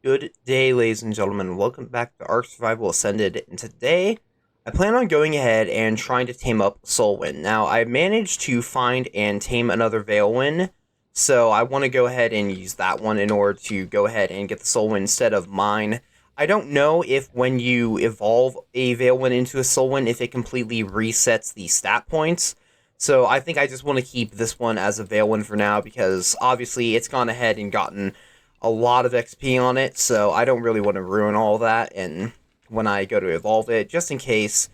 Good day, ladies and gentlemen. Welcome back to ARK Survival Ascended, and today I plan on going ahead and trying to tame up Solwyn. Now, I managed to find and tame another Veilwyn, so I want to go ahead and use that one in order to go ahead and get the Solwyn instead of mine. I don't know if when you evolve a Veilwyn into a Solwyn, if it completely resets the stat points. So I think I just want to keep this one as a Veilwyn for now, because obviously it's gone ahead and gotten a lot of XP on it, so I don't really want to ruin all that and when I go to evolve it, just in case.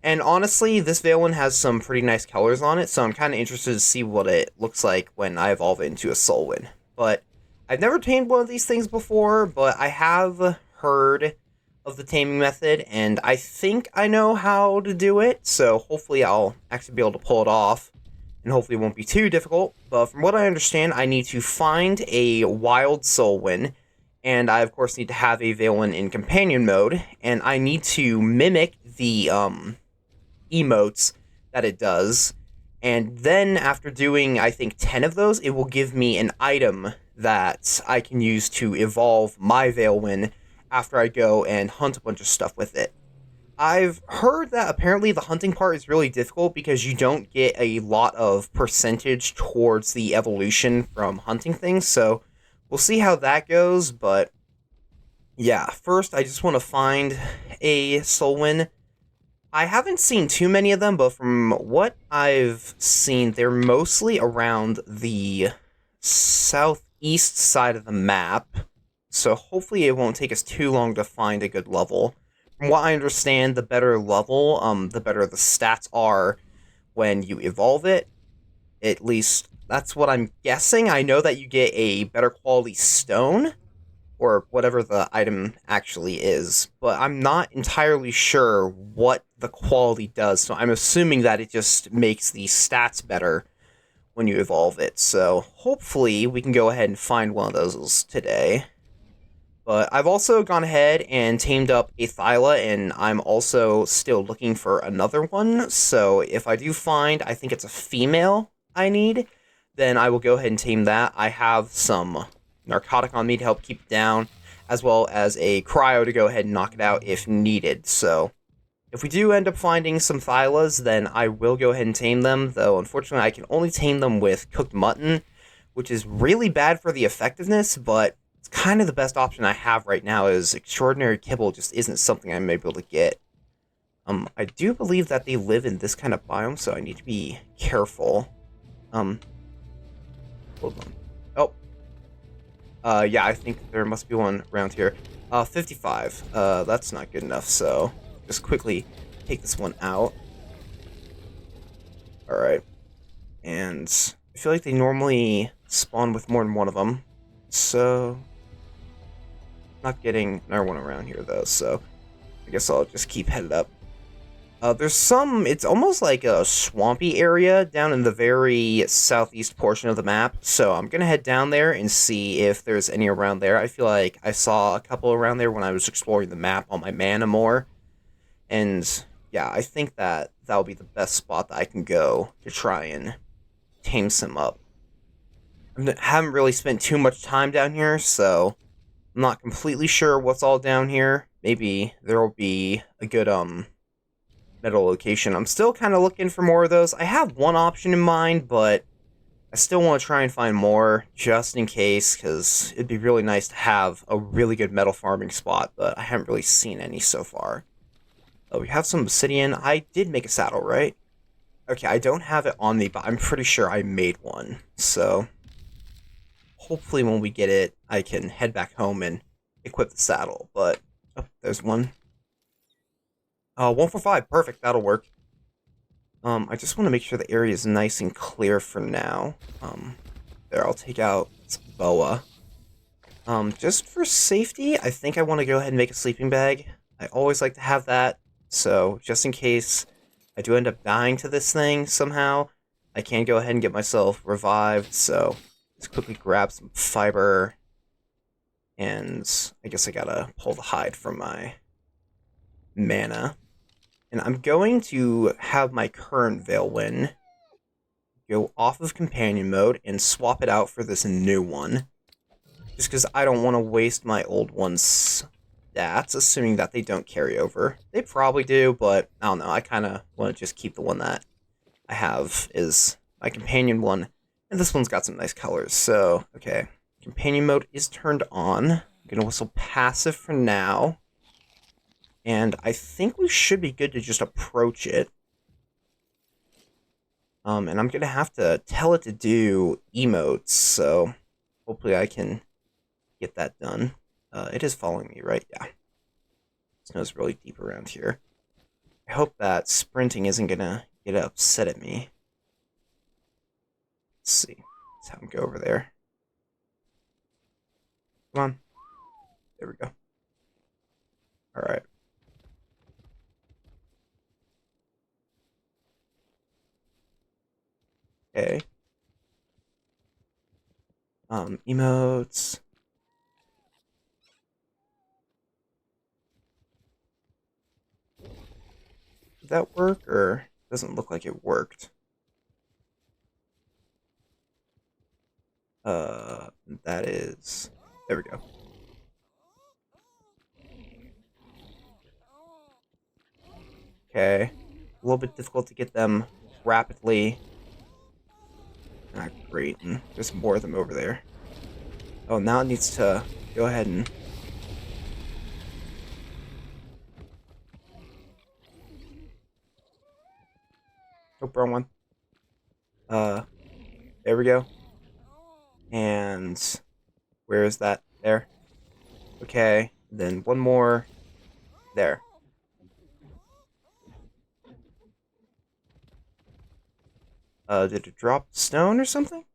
And honestly, this Veilwyn has some pretty nice colors on it, so I'm kind of interested to see what it looks like when I evolve it into a Solwyn. But I've never tamed one of these things before, but I have heard of the taming method, and I think I know how to do it, so hopefully I'll actually be able to pull it off. And hopefully it won't be too difficult, but from what I understand, I need to find a wild Solwyn, and I of course need to have a Veilwyn in companion mode, and I need to mimic the emotes that it does, and then after doing, I think, 10 of those, it will give me an item that I can use to evolve my Veilwyn after I go and hunt a bunch of stuff with it. I've heard that apparently the hunting part is really difficult because you don't get a lot of percentage towards the evolution from hunting things, so we'll see how that goes, but yeah, first I just want to find a Solwyn. I haven't seen too many of them, but from what I've seen, they're mostly around the southeast side of the map, so hopefully it won't take us too long to find a good level. From what I understand, the better level, the better the stats are when you evolve it. At least, that's what I'm guessing. I know that you get a better quality stone, or whatever the item actually is, but I'm not entirely sure what the quality does, so I'm assuming that it just makes the stats better when you evolve it. So, hopefully, we can go ahead and find one of those today. But I've also gone ahead and tamed up a Thyla, and I'm also still looking for another one. So if I do find, I think it's a female I need, then I will go ahead and tame that. I have some narcotic on me to help keep it down, as well as a cryo to go ahead and knock it out if needed. So if we do end up finding some Thylas, then I will go ahead and tame them, though unfortunately I can only tame them with cooked mutton, which is really bad for the effectiveness, but it's kind of the best option I have right now, is extraordinary kibble just isn't something I'm able to get. I do believe that they live in this kind of biome, so I need to be careful. Hold on. Yeah, I think there must be one around here. 55. That's not good enough, so just quickly take this one out. Alright. And I feel like they normally spawn with more than one of them, so not getting another one around here though, so I guess I'll just keep headed up. There's some, it's almost like a swampy area down in the very southeast portion of the map, so I'm gonna head down there and see if there's any around there. I feel like I saw a couple around there when I was exploring the map on my mana more, and yeah, I think that that'll be the best spot that I can go to try and tame some up. I haven't really spent too much time down here, so I'm not completely sure what's all down here. Maybe there will be a good metal location. I'm still kind of looking for more of those. I have one option in mind, but I still want to try and find more just in case, because it'd be really nice to have a really good metal farming spot, but I haven't really seen any so far. Oh, we have some obsidian. I did make a saddle, right? Okay, I don't have it on me, but I'm pretty sure I made one, so hopefully when we get it, I can head back home and equip the saddle, but oh, there's one. 145, perfect, that'll work. I just want to make sure the area is nice and clear for now. There, I'll take out this boa. Just for safety, I think I want to go ahead and make a sleeping bag. I always like to have that, so just in case I do end up dying to this thing somehow, I can go ahead and get myself revived, so let's quickly grab some fiber, and I guess I gotta pull the hide from my mana. And I'm going to have my current Veilwyn go off of companion mode and swap it out for this new one. Just because I don't want to waste my old ones' stats, assuming that they don't carry over. They probably do, but I don't know. I kind of want to just keep the one that I have is my companion one. And this one's got some nice colors. So, okay. Companion mode is turned on. I'm going to whistle passive for now. And I think we should be good to just approach it. And I'm going to have to tell it to do emotes, so hopefully I can get that done. It is following me, right? Yeah. Snow's really deep around here. I hope that sprinting isn't going to get upset at me. Let's see. Let's have him go over there. Come on. There we go. Alright. Okay. Emotes. Did that work, or doesn't look like it worked? That is... There we go. Okay. A little bit difficult to get them rapidly. Ah, great. And there's more of them over there. Oh, now it needs to go ahead and... Oh, wrong one. There we go. And where is that? There. Okay. Then one more. There. Did it drop stone or something?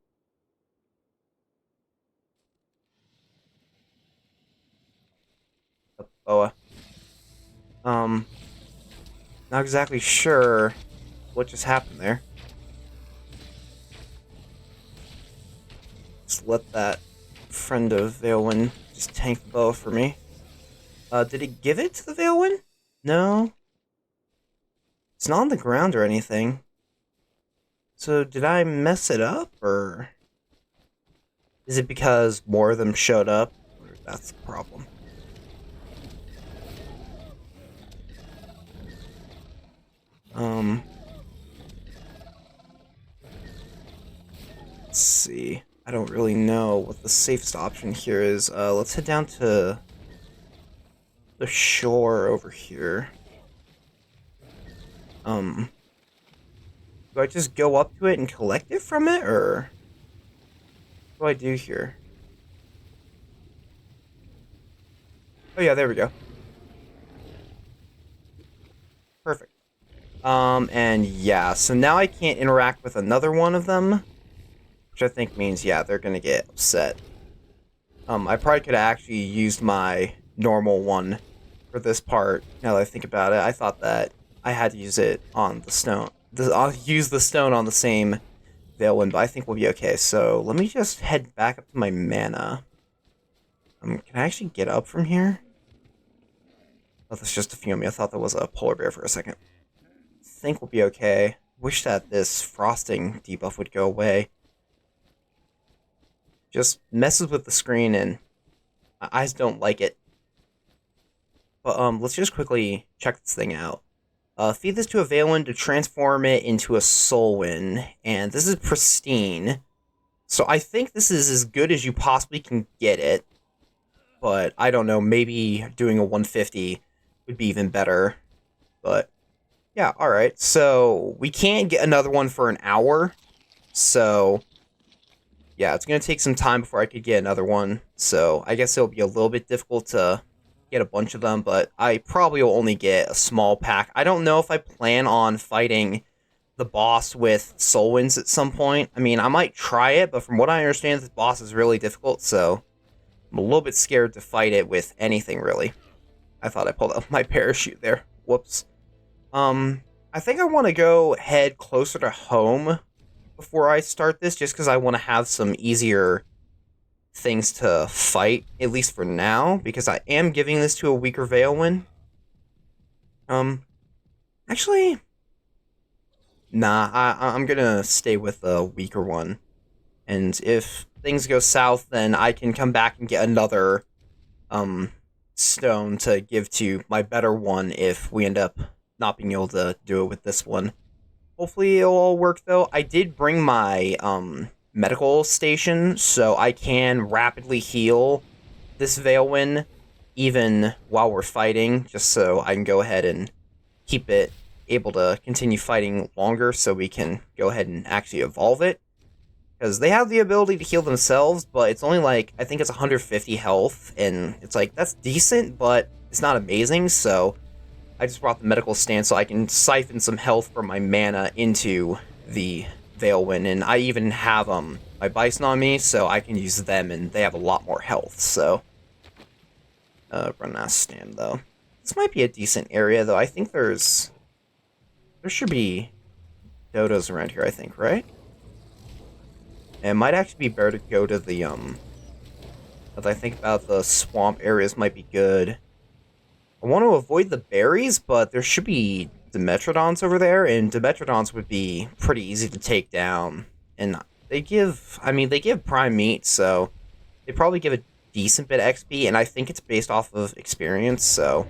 A boa. Not exactly sure what just happened there. Just let that friend of Veilwyn just tank the bow for me. Did it give it to the Veilwyn? No. It's not on the ground or anything. So did I mess it up, or is it because more of them showed up? Or that's the problem. Let's see. I don't really know what the safest option here is. Let's head down to the shore over here. Do I just go up to it and collect it from it, or what do I do here? Oh yeah, there we go. Perfect. And yeah, so now I can't interact with another one of them, which I think means, yeah, they're gonna get upset. I probably could have actually used my normal one for this part, now that I think about it. I thought that I had to use it on the stone. I'll use the stone on the same Veilwyn, but I think we'll be okay. So let me just head back up to my mana. Can I actually get up from here? Oh, that's just a few of me. I thought that was a polar bear for a second. I think we'll be okay. Wish that this frosting debuff would go away. Just messes with the screen and my eyes don't like it. But let's just quickly check this thing out. Feed this to a Veilwyn to transform it into a Solwyn, and this is pristine. So I think this is as good as you possibly can get it. But I don't know, maybe doing a 150 would be even better. But yeah, alright. So we can't get another one for an hour. So yeah, it's going to take some time before I could get another one. So I guess it'll be a little bit difficult to get a bunch of them, but I probably will only get a small pack. I don't know if I plan on fighting the boss with Solwyns at some point. I mean, I might try it, but from what I understand, this boss is really difficult, so I'm a little bit scared to fight it with anything, really. I thought I pulled out my parachute there. Whoops. I think I want to go head closer to home before I start this, just because I want to have some easier things to fight, at least for now, because I am giving this to a weaker Veilwyn. Actually, nah, I'm gonna stay with the weaker one And if things go south, then I can come back and get another stone to give to my better one if we end up not being able to do it with this one. Hopefully it'll all work, though. I did bring my medical station, so I can rapidly heal this Veilwyn even while we're fighting, just so I can go ahead and keep it able to continue fighting longer so we can go ahead and actually evolve it. Because they have the ability to heal themselves, but it's only like, I think it's 150 health, and it's like, that's decent, but it's not amazing, so I just brought the medical stand so I can siphon some health from my mana into the Veilwyn, and I even have my Bison on me, so I can use them, and they have a lot more health, so run that stand, though. This might be a decent area, though. I think there should be dodos around here, I think, right? And it might actually be better to go to the, as I think about the swamp areas might be good. I want to avoid the berries, but there should be Dimetrodons over there, and Dimetrodons would be pretty easy to take down. And they give prime meat, so they probably give a decent bit of XP, and I think it's based off of experience, so.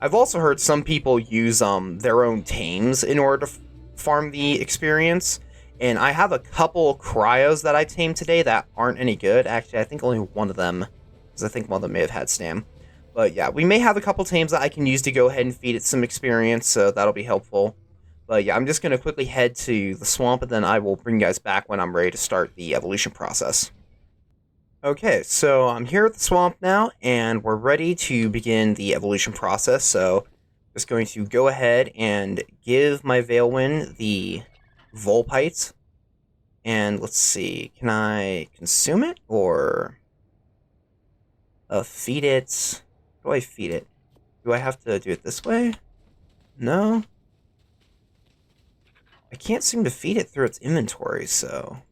I've also heard some people use their own tames in order to farm the experience, and I have a couple cryos that I tamed today that aren't any good. Actually, I think only one of them, because I think one of them may have had stam. But yeah, we may have a couple tames that I can use to go ahead and feed it some experience, so that'll be helpful. But yeah, I'm just going to quickly head to the swamp, and then I will bring you guys back when I'm ready to start the evolution process. Okay, so I'm here at the swamp now, and we're ready to begin the evolution process, so just going to go ahead and give my Veilwyn the Volpite, and let's see, can I consume it, or feed it? How do I feed it? Do I have to do it this way? No? I can't seem to feed it through its inventory, so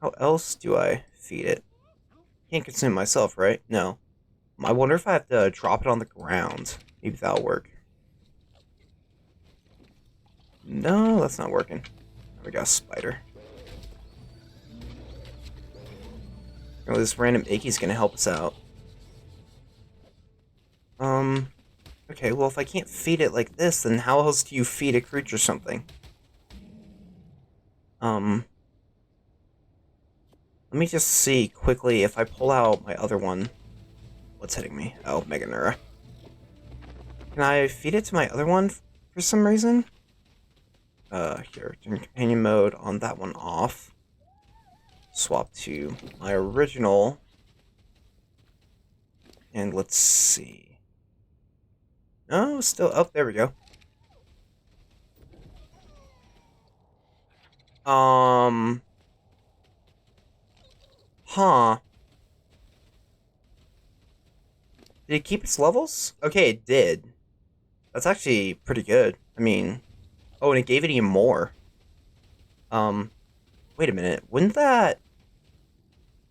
how else do I feed it? Can't consume it myself, right? No. I wonder if I have to drop it on the ground. Maybe that'll work. No, that's not working. We got a spider. Oh, this random Iggy's gonna help us out. Okay, well, if I can't feed it like this, then how else do you feed a creature something? Let me just see quickly if I pull out my other one. What's hitting me? Oh, Mega Nura. Can I feed it to my other one for some reason? Here, turn companion mode on that one off. Swap to my original. And let's see. No, still up. There we go. Huh. Did it keep its levels? Okay, it did. That's actually pretty good. I mean, oh, and it gave it even more. Wait a minute. Wouldn't that...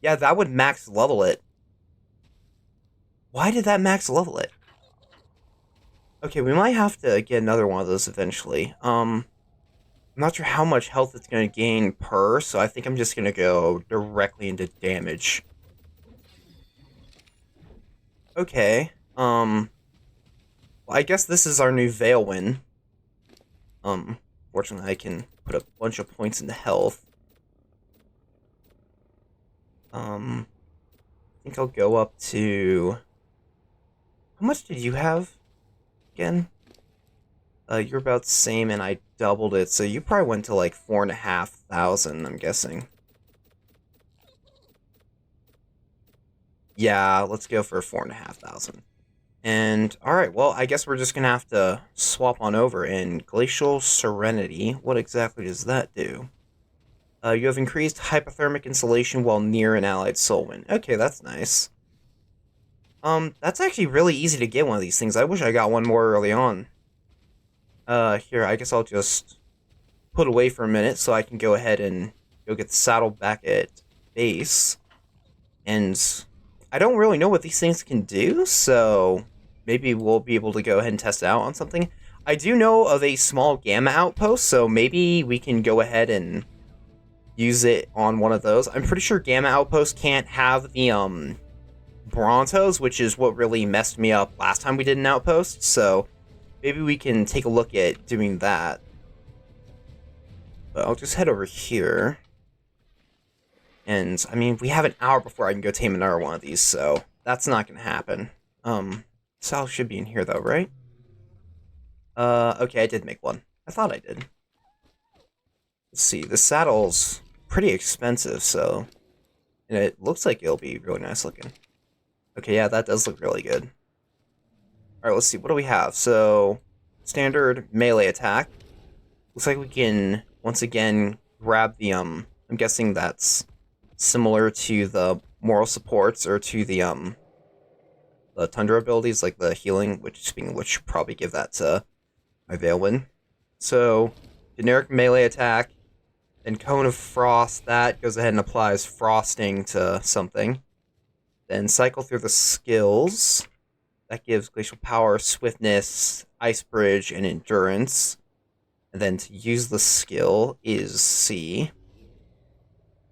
Yeah, that would max level it. Why did that max level it? Okay, we might have to get another one of those eventually. I'm not sure how much health it's going to gain per, so I think I'm just going to go directly into damage. Okay, well, I guess this is our new Veilwyn. Fortunately, I can put a bunch of points into health. I think I'll go up to... How much did you have again? You're about the same, and I doubled it, so you probably went to like 4,500, I'm guessing. Yeah, let's go for 4,500. And, alright, well, I guess we're just gonna have to swap on over. In Glacial Serenity, what exactly does that do? You have increased hypothermic insulation while near an allied Solwyn. Okay, that's nice. That's actually really easy to get one of these things. I wish I got one more early on. Here, I guess I'll just put away for a minute so I can go ahead and go get the saddle back at base. And I don't really know what these things can do, so maybe we'll be able to go ahead and test it out on something. I do know of a small gamma outpost, so maybe we can go ahead and use it on one of those. I'm pretty sure Gamma Outpost can't have the Brontos, which is what really messed me up last time we did an Outpost, so maybe we can take a look at doing that. But I'll just head over here. And, I mean, we have an hour before I can go tame another one of these, so that's not going to happen. Sal should be in here, though, right? Okay, I did make one. I thought I did. Let's see, the saddle's pretty expensive, so... And it looks like it'll be really nice looking. Okay, yeah, that does look really good. Alright, let's see, what do we have? So, standard melee attack. Looks like we can, once again, grab the, I'm guessing that's similar to the moral supports, or to the Tundra abilities, like the healing, which, speaking of which, probably give that to my Veilwyn. So, generic melee attack, then Cone of Frost, that goes ahead and applies frosting to something. Then cycle through the skills. That gives Glacial Power, Swiftness, Ice Bridge, and Endurance. And then to use the skill is C,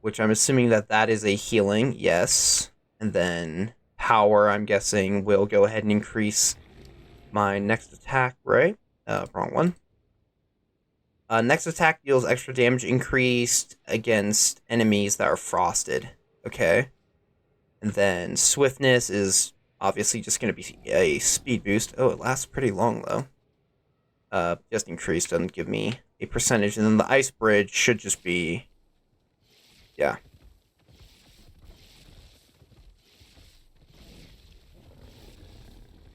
which I'm assuming that is a healing, yes. And then Power, I'm guessing, will go ahead and increase my next attack, right? Wrong one. Next attack deals extra damage increased against enemies that are frosted. Okay. And then Swiftness is obviously just going to be a speed boost. Oh, it lasts pretty long, though. Just increased, doesn't give me a percentage. And then the Ice Bridge should just be... Yeah.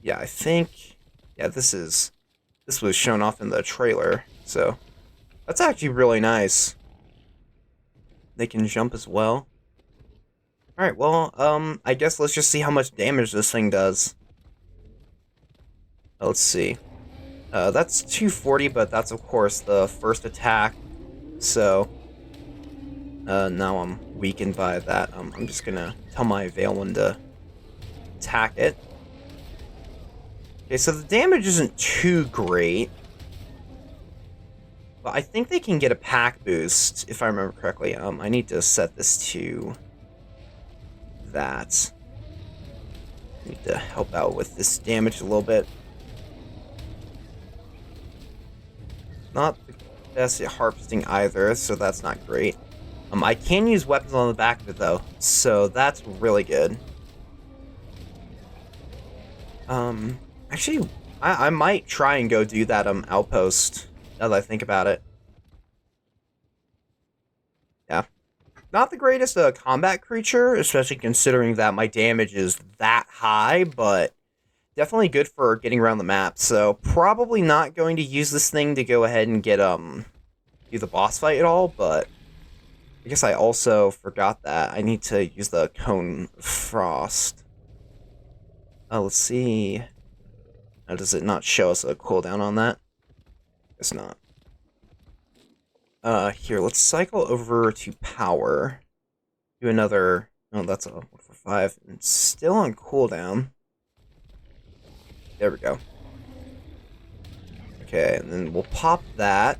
Yeah, I think... Yeah, this was shown off in the trailer, so... That's actually really nice. They can jump as well. Alright, well, I guess let's just see how much damage this thing does. Let's see. That's 240, but that's, of course, the first attack. So, now I'm weakened by that. I'm just gonna tell my Veilwyn to attack it. Okay, so the damage isn't too great. But I think they can get a pack boost, if I remember correctly. I need to set this to that. I need to help out with this damage a little bit. Not the best at harvesting either, so that's not great. I can use weapons on the back of it, though, so that's really good. Actually, I might try and go do that, outpost, now that I think about it. Yeah. Not the greatest combat creature, especially considering that my damage is that high, but definitely good for getting around the map. So probably not going to use this thing to go ahead and get do the boss fight at all, but I guess I also forgot that I need to use the Cone of Frost. Let's see. Does it not show us a cooldown on that? It's not. Here, let's cycle over to Power. Do another... Oh, that's a 1 for 5. And it's still on cooldown. There we go. Okay, and then we'll pop that.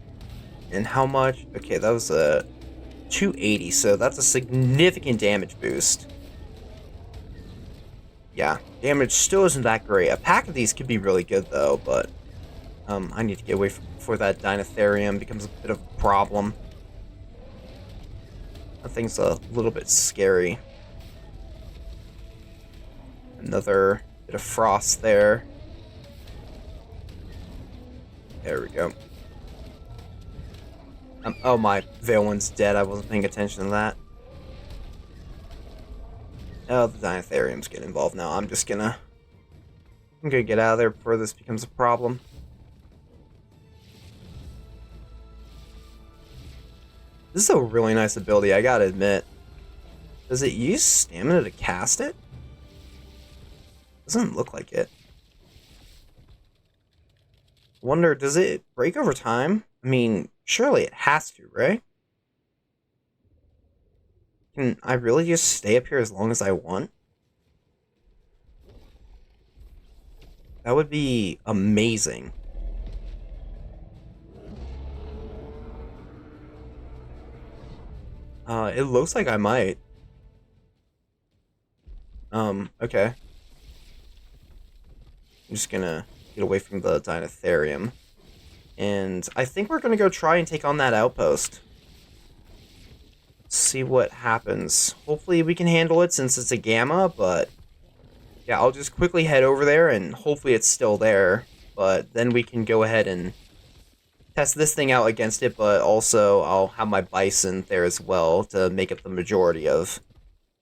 And how much? Okay, that was a 280, so that's a significant damage boost. Yeah, damage still isn't that great. A pack of these could be really good, though, but I need to get away before that Dinotherium becomes a bit of a problem. That thing's a little bit scary. Another bit of frost there. There we go. Oh, my Veilwyn's dead. I wasn't paying attention to that. Oh, the Dinotherium's getting involved now. I'm gonna get out of there before this becomes a problem. This is a really nice ability, I gotta admit. Does it use stamina to cast it? Doesn't look like it. Wonder, does it break over time? I mean, surely it has to, right? Can I really just stay up here as long as I want? That would be amazing. It looks like I might. Okay. I'm just gonna get away from the Dinotherium. And I think we're gonna go try and take on that outpost. See what happens. Hopefully we can handle it since it's a gamma, but yeah, I'll just quickly head over there and hopefully it's still there. But then we can go ahead and test this thing out against it, but also I'll have my bison there as well to make up the majority of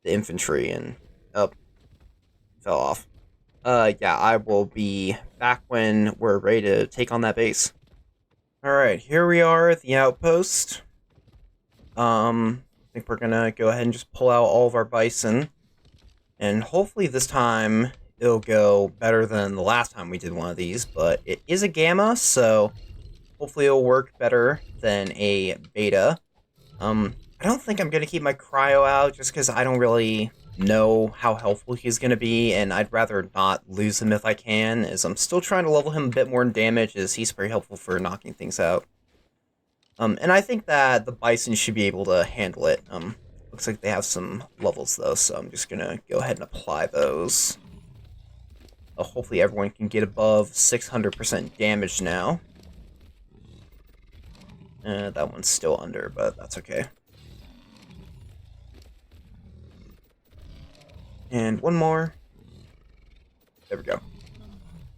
the infantry. And oh, fell off. Yeah, I will be back when we're ready to take on that base. Alright, here we are at the outpost. I think we're gonna go ahead and just pull out all of our bison. And hopefully this time it'll go better than the last time we did one of these, but it is a gamma, so hopefully it'll work better than a beta. I don't think I'm gonna keep my cryo out just because I don't really know how helpful he's gonna be, and I'd rather not lose him if I can, as I'm still trying to level him a bit more in damage, as he's very helpful for knocking things out. And I think that the bison should be able to handle it. Looks like they have some levels though, so I'm just gonna go ahead and apply those. Hopefully everyone can get above 600% damage now. That one's still under, but that's okay. And one more. There we go.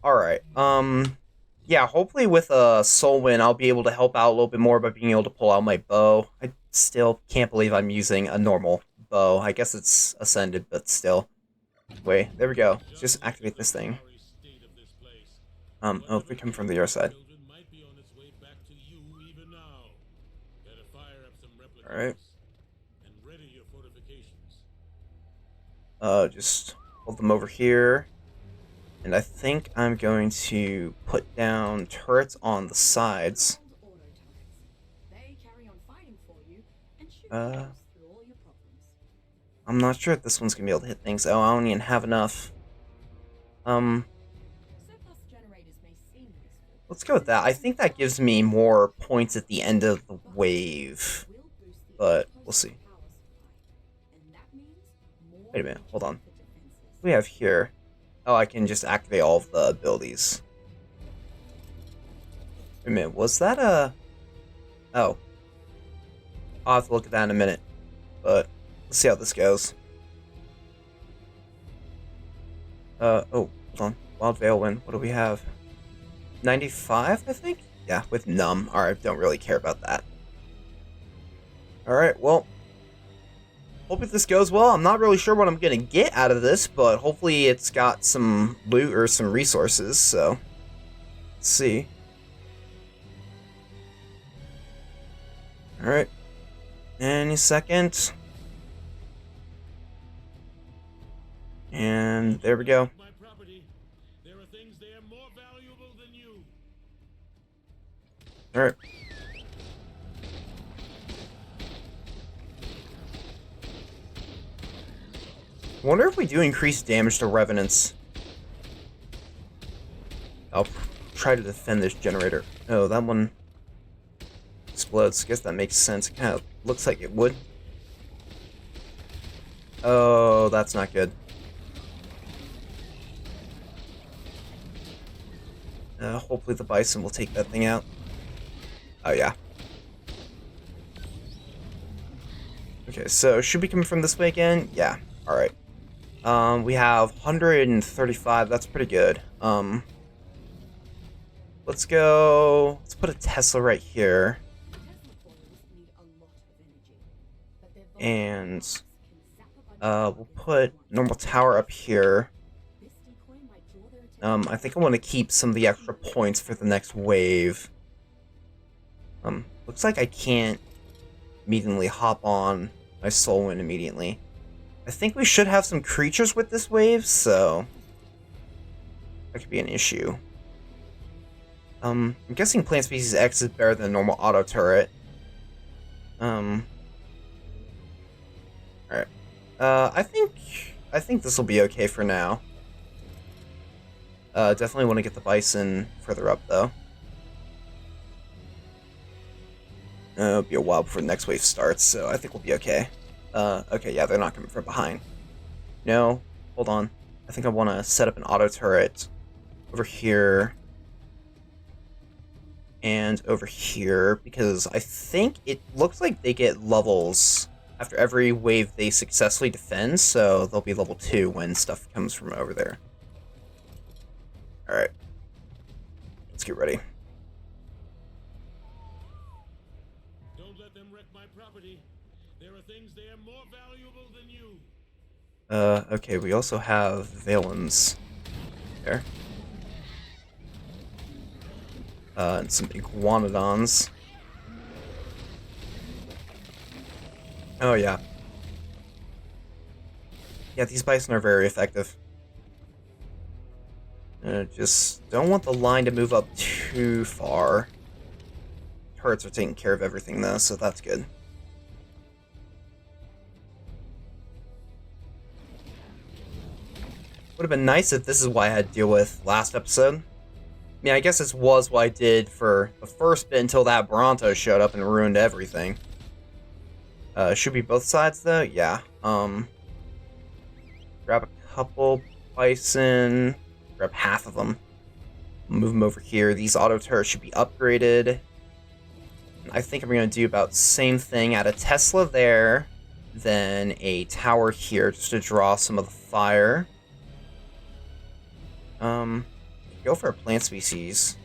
Alright, yeah, hopefully with Solwyn, I'll be able to help out a little bit more by being able to pull out my bow. I still can't believe I'm using a normal bow. I guess it's ascended, but still. Wait, there we go. Let's just activate this thing. Oh, if we come from the other side. Alright. Just hold them over here. And I think I'm going to put down turrets on the sides. I'm not sure if this one's gonna be able to hit things. Oh, I don't even have enough. Let's go with that. I think that gives me more points at the end of the wave. But we'll see. Wait a minute, hold on. What do we have here? Oh, I can just activate all of the abilities. Wait a minute, was that a... Oh. I'll have to look at that in a minute. But, let's see how this goes. Oh, hold on. Wild Veilwyn, what do we have? 95, I think? Yeah, with Numb. Alright, don't really care about that. Alright, well... Hopefully this goes well. I'm not really sure what I'm gonna get out of this, but hopefully it's got some loot or some resources, so... Let's see. Alright. Any second. And there we go. Alright. I wonder if we do increase damage to revenants. I'll try to defend this generator. Oh, that one explodes. I guess that makes sense. It kind of looks like it would. Oh, that's not good. Hopefully the bison will take that thing out. Oh, yeah. Okay, so should be coming from this way again? Yeah. Alright. We have 135. That's pretty good. Let's go... Let's put a Tesla right here. And... we'll put normal tower up here. I think I want to keep some of the extra points for the next wave. Looks like I can't immediately hop on my Solwyn immediately. I think we should have some creatures with this wave, so... that could be an issue. I'm guessing Plant Species X is better than a normal auto turret. Alright. I think this will be okay for now. Definitely want to get the bison further up, though. It'll be a while before the next wave starts, so I think we'll be okay. Okay, yeah, they're not coming from behind. No, hold on. I think I want to set up an auto turret over here and over here, because I think it looks like they get levels after every wave they successfully defend, so they'll be level 2 when stuff comes from over there. Alright. Let's get ready. Don't let them wreck my property. There are things there more valuable than you. Okay, we also have Veilwyns there. And some iguanodons. Oh, yeah. Yeah, these bison are very effective. Just don't want the line to move up too far. Turrets are taking care of everything, though, so that's good. Would have been nice if this is what I had to deal with last episode. I mean, I guess this was what I did for the first bit until that Bronto showed up and ruined everything. Should be both sides, though? Yeah. Grab a couple bison. Grab half of them. Move them over here. These auto turrets should be upgraded. I think I'm going to do about the same thing. Add a Tesla there. Then a tower here just to draw some of the fire. Go for a plant species.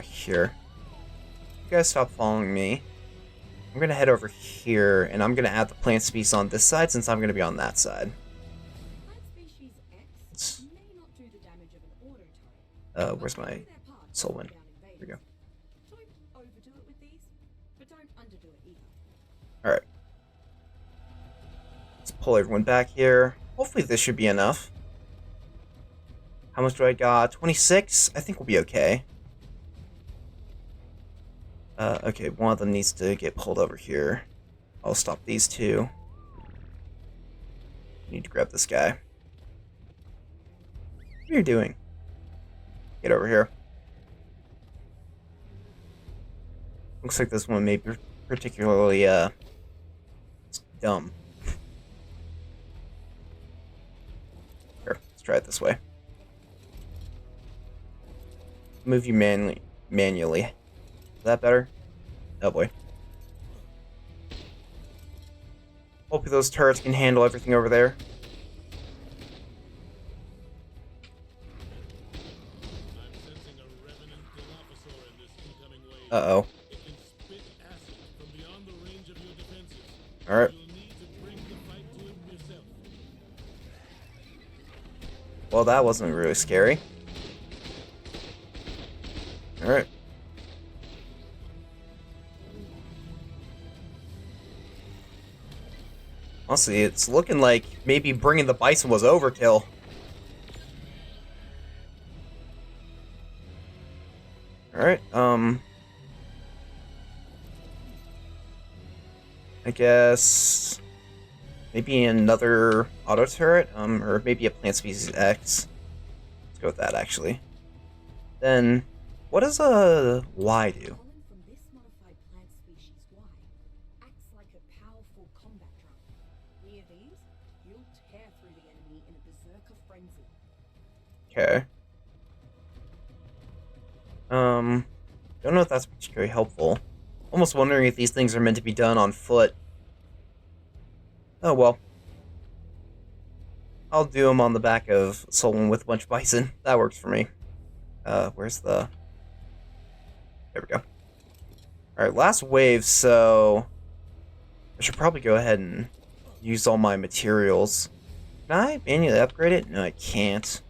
Here. You guys stop following me. I'm gonna head over here, and I'm gonna add the plant species on this side since I'm gonna be on that side. Where's my Solwyn? Here we go. Alright. Let's pull everyone back here. Hopefully this should be enough. How much do I got? 26? I think we'll be okay. Okay, one of them needs to get pulled over here. I'll stop these two. Need to grab this guy. What are you doing? Get over here. Looks like this one may be particularly, dumb. Here, let's try it this way. Move you manually. Is that better? Oh boy. Hopefully those turrets can handle everything over there. I'm sensing a revenant Dilophosaur in this incoming wave. Uh-oh. It can spit acid from beyond the range of your defenses. Alright. You'll need to bring the fight to it yourself. Well, that wasn't really scary. Alright. Honestly, it's looking like maybe bringing the bison was overkill. Alright, I guess maybe another auto turret, or maybe a plant species X. Let's go with that, actually. Then, what does a Y do? From this modified plant species Y acts like a powerful combat drum. Near these, you'll tear through the enemy in a berserker frenzy. Okay. Don't know if that's particularly helpful. Almost wondering if these things are meant to be done on foot. Oh well. I'll do them on the back of Solwyn with a bunch of bison. That works for me. Where's the... There we go. Alright, last wave, so... I should probably go ahead and use all my materials. Can I manually upgrade it? No, I can't.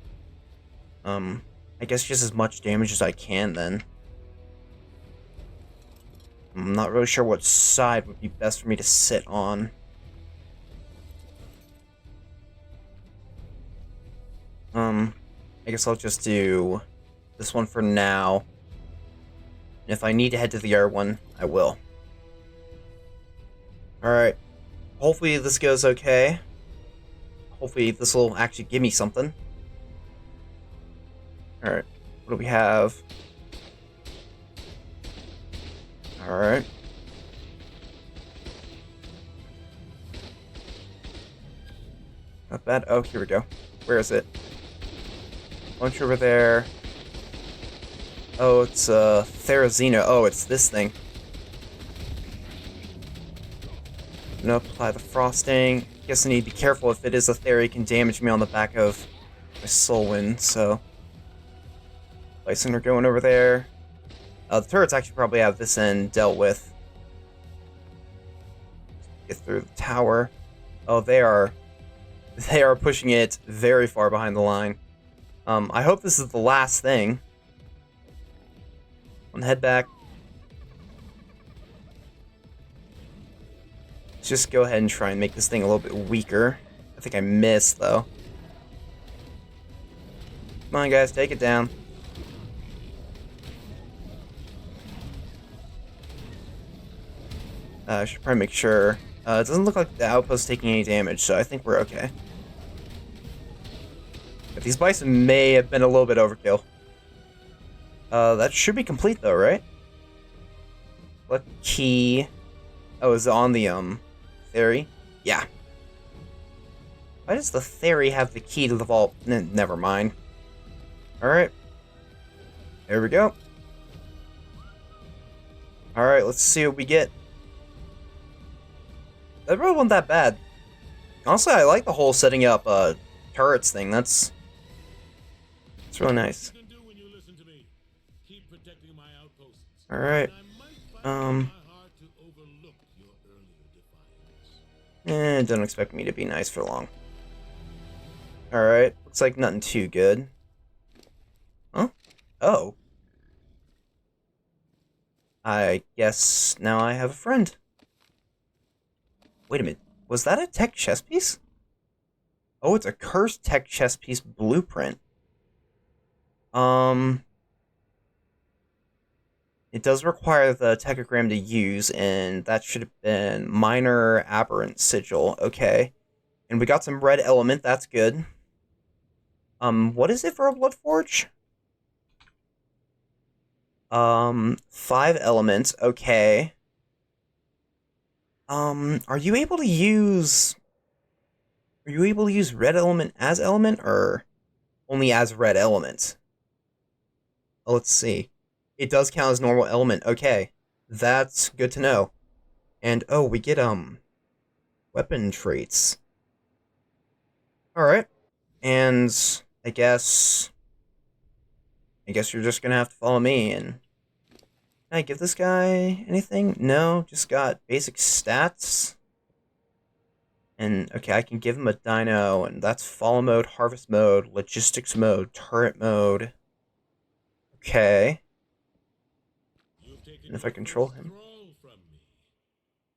I guess just as much damage as I can, then. I'm not really sure what side would be best for me to sit on. I guess I'll just do this one for now. And if I need to head to the other one, I will. Alright. Hopefully this goes okay. Hopefully this will actually give me something. Alright. What do we have? Alright. Not bad. Oh, here we go. Where is it? Launch over there. Oh, it's Therazina. Oh, it's this thing. No, apply the frosting. Guess I need to be careful. If it is a Thera, it can damage me on the back of my Solwyn, so... Bison are going over there. The turrets actually probably have this end dealt with. Get through the tower. Oh, they are pushing it very far behind the line. I hope this is the last thing. I'm gonna head back. Let's just go ahead and try and make this thing a little bit weaker. I think I missed, though. Come on, guys, take it down. I should probably make sure. It doesn't look like the outpost is taking any damage, so I think we're okay. But these bison may have been a little bit overkill. That should be complete though, right? What key? Oh, is it on the Theory? Yeah. Why does the Theory have the key to the vault? Never mind. Alright. There we go. Alright, let's see what we get. That really wasn't that bad. Honestly, I like the whole setting up turrets thing. That's really nice. Alright. Don't expect me to be nice for long. Alright. Looks like nothing too good. Huh? Oh. I guess now I have a friend. Wait a minute. Was that a tech chess piece? Oh, it's a cursed tech chess piece blueprint. It does require the techagram to use, and that should have been minor aberrant sigil. Okay. And we got some red element, that's good. What is it for a Bloodforge? 5 elements, okay. Are you able to use red element as element, or only as red element? Oh, let's see. It does count as normal element. Okay. That's good to know. And oh, we get weapon traits. Alright. And I guess you're just gonna have to follow me. And can I give this guy anything? No, just got basic stats. And okay, I can give him a dino, and that's follow mode, harvest mode, logistics mode, turret mode. Okay. And if I control him.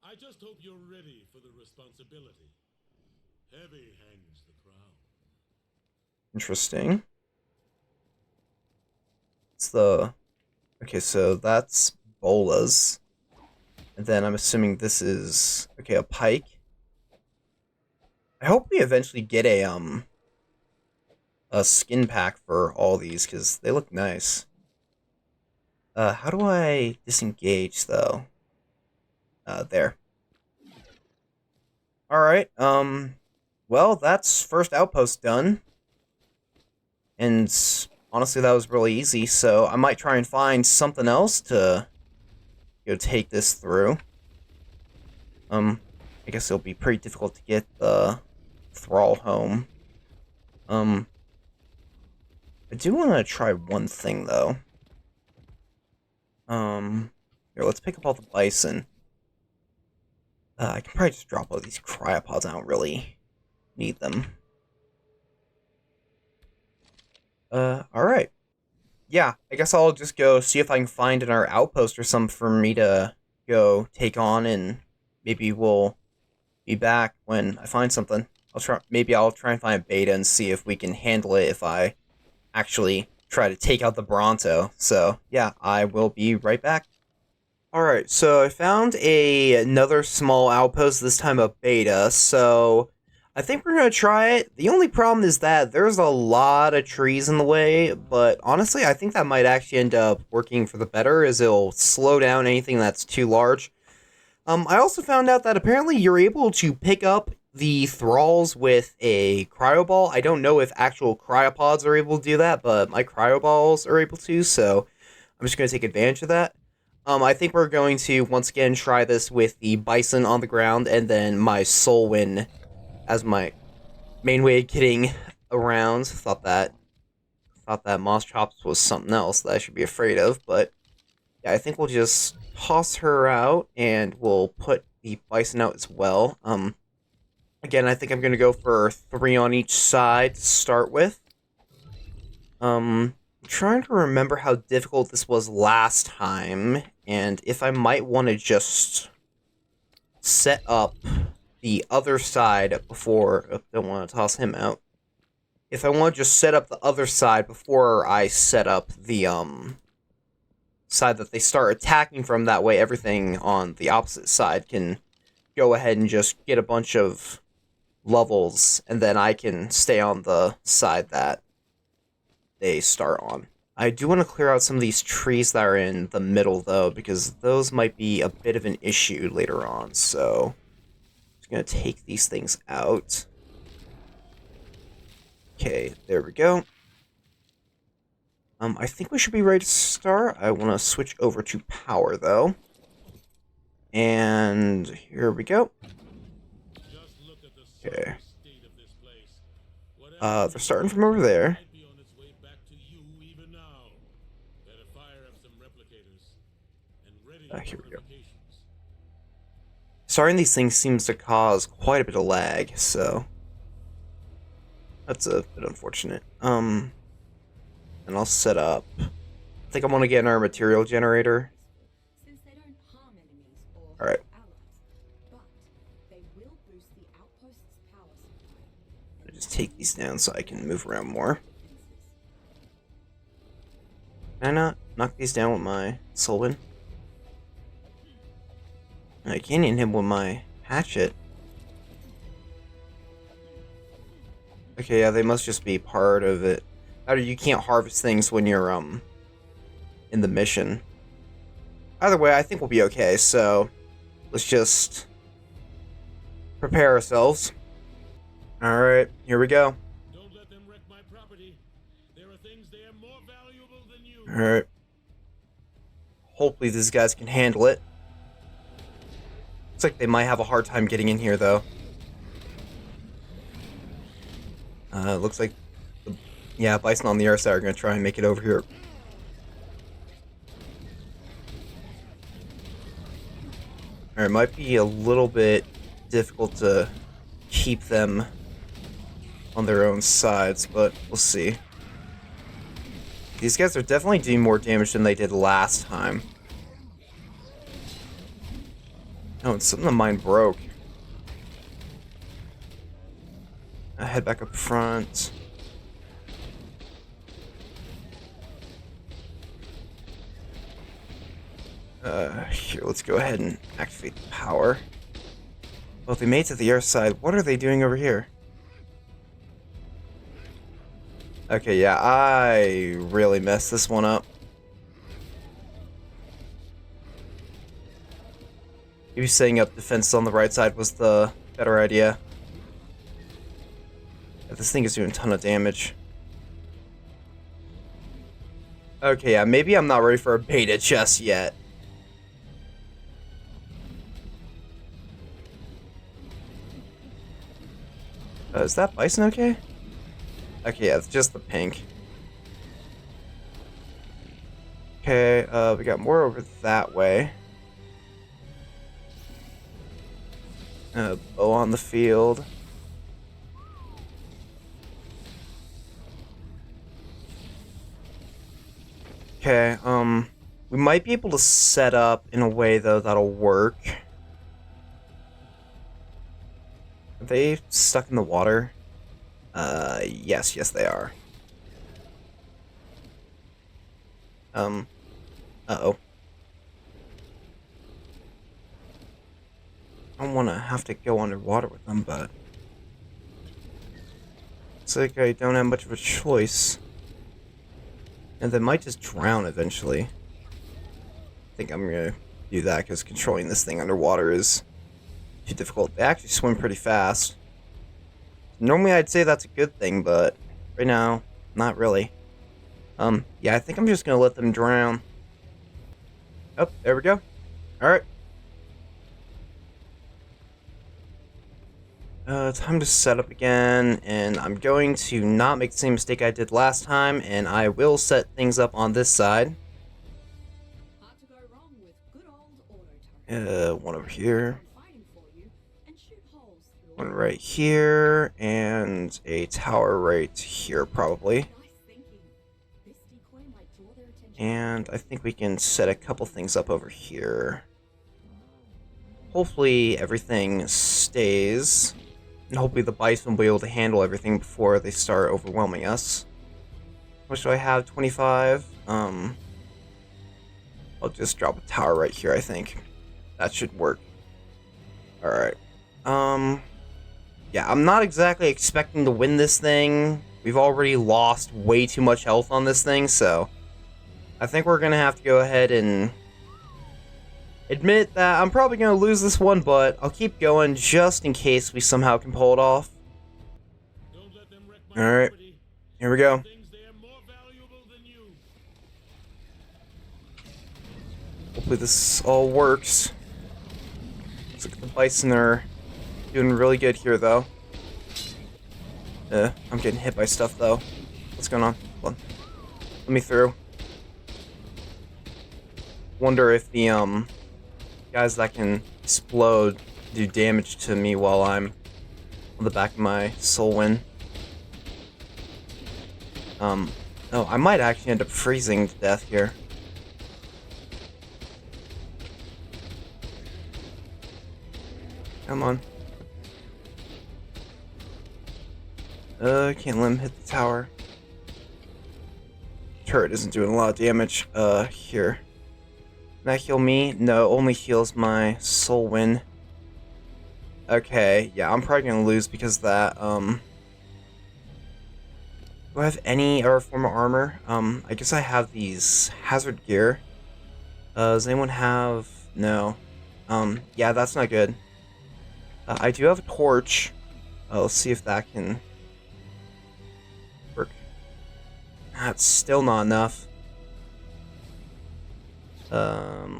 I just hope you're ready for the responsibility. Heavy hangs the crown. Interesting. It's the... Okay, so that's Bola's. And then I'm assuming this is... Okay, a pike. I hope we eventually get a skin pack for all these, because they look nice. How do I disengage, though? There. Alright, well, that's first outpost done. And honestly, that was really easy, so I might try and find something else to go take this through. I guess it'll be pretty difficult to get the Thrall home. I do want to try one thing, though. Here, let's pick up all the bison. I can probably just drop all these cryopods. I don't really need them. Alright. Yeah, I guess I'll just go see if I can find in our outpost or something for me to go take on, and maybe we'll be back when I find something. Maybe I'll try and find a beta and see if we can handle it if I actually try to take out the Bronto. So, yeah, I will be right back. Alright, so I found another small outpost, this time a beta, so I think we're gonna try it. The only problem is that there's a lot of trees in the way, but honestly, I think that might actually end up working for the better, as it'll slow down anything that's too large. I also found out that apparently you're able to pick up the thralls with a cryo ball. I don't know if actual cryopods are able to do that, but my cryo balls are able to, so I'm just gonna take advantage of that. I think we're going to once again try this with the bison on the ground, and then my Solwyn as my main way of getting around. Thought that Moss Chops was something else that I should be afraid of, but yeah, I think we'll just toss her out and we'll put the bison out as well. Again, I think I'm gonna go for 3 on each side to start with. I'm trying to remember how difficult this was last time, and if I might want to just set up the other side before. Oh, don't want to toss him out. If I want to just set up the other side before I set up the side that they start attacking from, that way everything on the opposite side can go ahead and just get a bunch of levels, and then I can stay on the side that they start on. I do want to clear out some of these trees that are in the middle, though, because those might be a bit of an issue later on, so I'm just going to take these things out. Okay, there we go. I think we should be ready to start. I want to switch over to power, though. And here we go. Okay. They're starting from over there. Here we go. Starting these things seems to cause quite a bit of lag, so that's a bit unfortunate. And I'll set up. I think I want to get our material generator. Since they don't harm enemies or All right. allies, but they will boost the outpost's power supply. I'll just take these down so I can move around more. Can I not knock these down with my Solwyn? I can't hit him with my hatchet. Okay, yeah, they must just be part of it. You can't harvest things when you're in the mission. Either way, I think we'll be okay, so let's just prepare ourselves. Alright, here we go. Don't let them wreck my property. There are things there more valuable than you. Alright. Hopefully these guys can handle it. Looks like they might have a hard time getting in here, though. Looks like yeah, bison on the other side are going to try and make it over here. Alright, it might be a little bit difficult to keep them on their own sides, but we'll see. These guys are definitely doing more damage than they did last time. Oh, and something of mine broke. I head back up front. Here, let's go ahead and activate the power. Well, if they made it to the other side, what are they doing over here? Okay, yeah, I really messed this one up. Maybe setting up defense on the right side was the better idea. Yeah, this thing is doing a ton of damage. Okay, yeah, maybe I'm not ready for a beta just yet. Is that bison okay? Okay, yeah, it's just the pink. Okay, we got more over that way. Bow on the field. Okay, we might be able to set up in a way, though, that'll work. Are they stuck in the water? Yes, they are. Uh-oh. I don't want to have to go underwater with them, but Looks like I don't have much of a choice. And they might just drown eventually. I think I'm gonna do that because controlling this thing underwater is too difficult. They actually swim pretty fast. Normally I'd say that's a good thing, but right now, not really. Yeah, I think I'm just gonna let them drown. Oh, there we go. Alright. Time to set up again, and I'm going to not make the same mistake I did last time, and I will set things up on this side. Hard to go wrong with good old auto turret. One over here, I'm fighting for you and shoot holes through one all right here, and a tower right here, probably. nice thinking. This decoy might draw their attention. And I think we can set a couple things up over here. Hopefully everything stays. And hopefully the bison will be able to handle everything before they start overwhelming us. How much do I have? 25? I'll just drop a tower right here, I think. That should work. Alright. Yeah, I'm not exactly expecting to win this thing. We've already lost way too much health on this thing, so I think we're gonna have to go ahead and admit that I'm probably gonna lose this one, but I'll keep going just in case we somehow can pull it off. Don't let them wreck my Alright, property. here we go. Things they are more valuable than you. Hopefully this all works. Looks like the bison are doing really good here, though. I'm getting hit by stuff, though. What's going on? Hold on. Let me through. Wonder if the, guys that can explode do damage to me while I'm on the back of my Solwyn. Oh, I might actually end up freezing to death here. Come on. Can't let him hit the tower. Turret isn't doing a lot of damage. Here. Can that heal me? No, only heals my Solwyn. Okay, yeah, I'm probably gonna lose because of that. Do I have any other form of armor? I guess I have these hazard gear. Does anyone have... No. Yeah, that's not good. I do have a torch. Let's see if that can work. That's still not enough.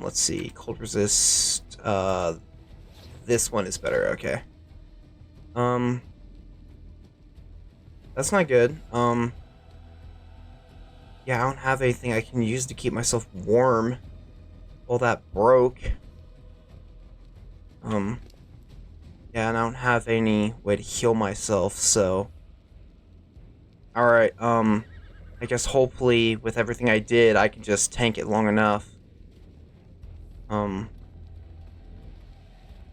Let's see. Cold resist. This one is better. Okay. That's not good. Yeah, I don't have anything I can use to keep myself warm. All that broke. Yeah, and I don't have any way to heal myself, so... Alright, I guess hopefully with everything I did, I can just tank it long enough. Oh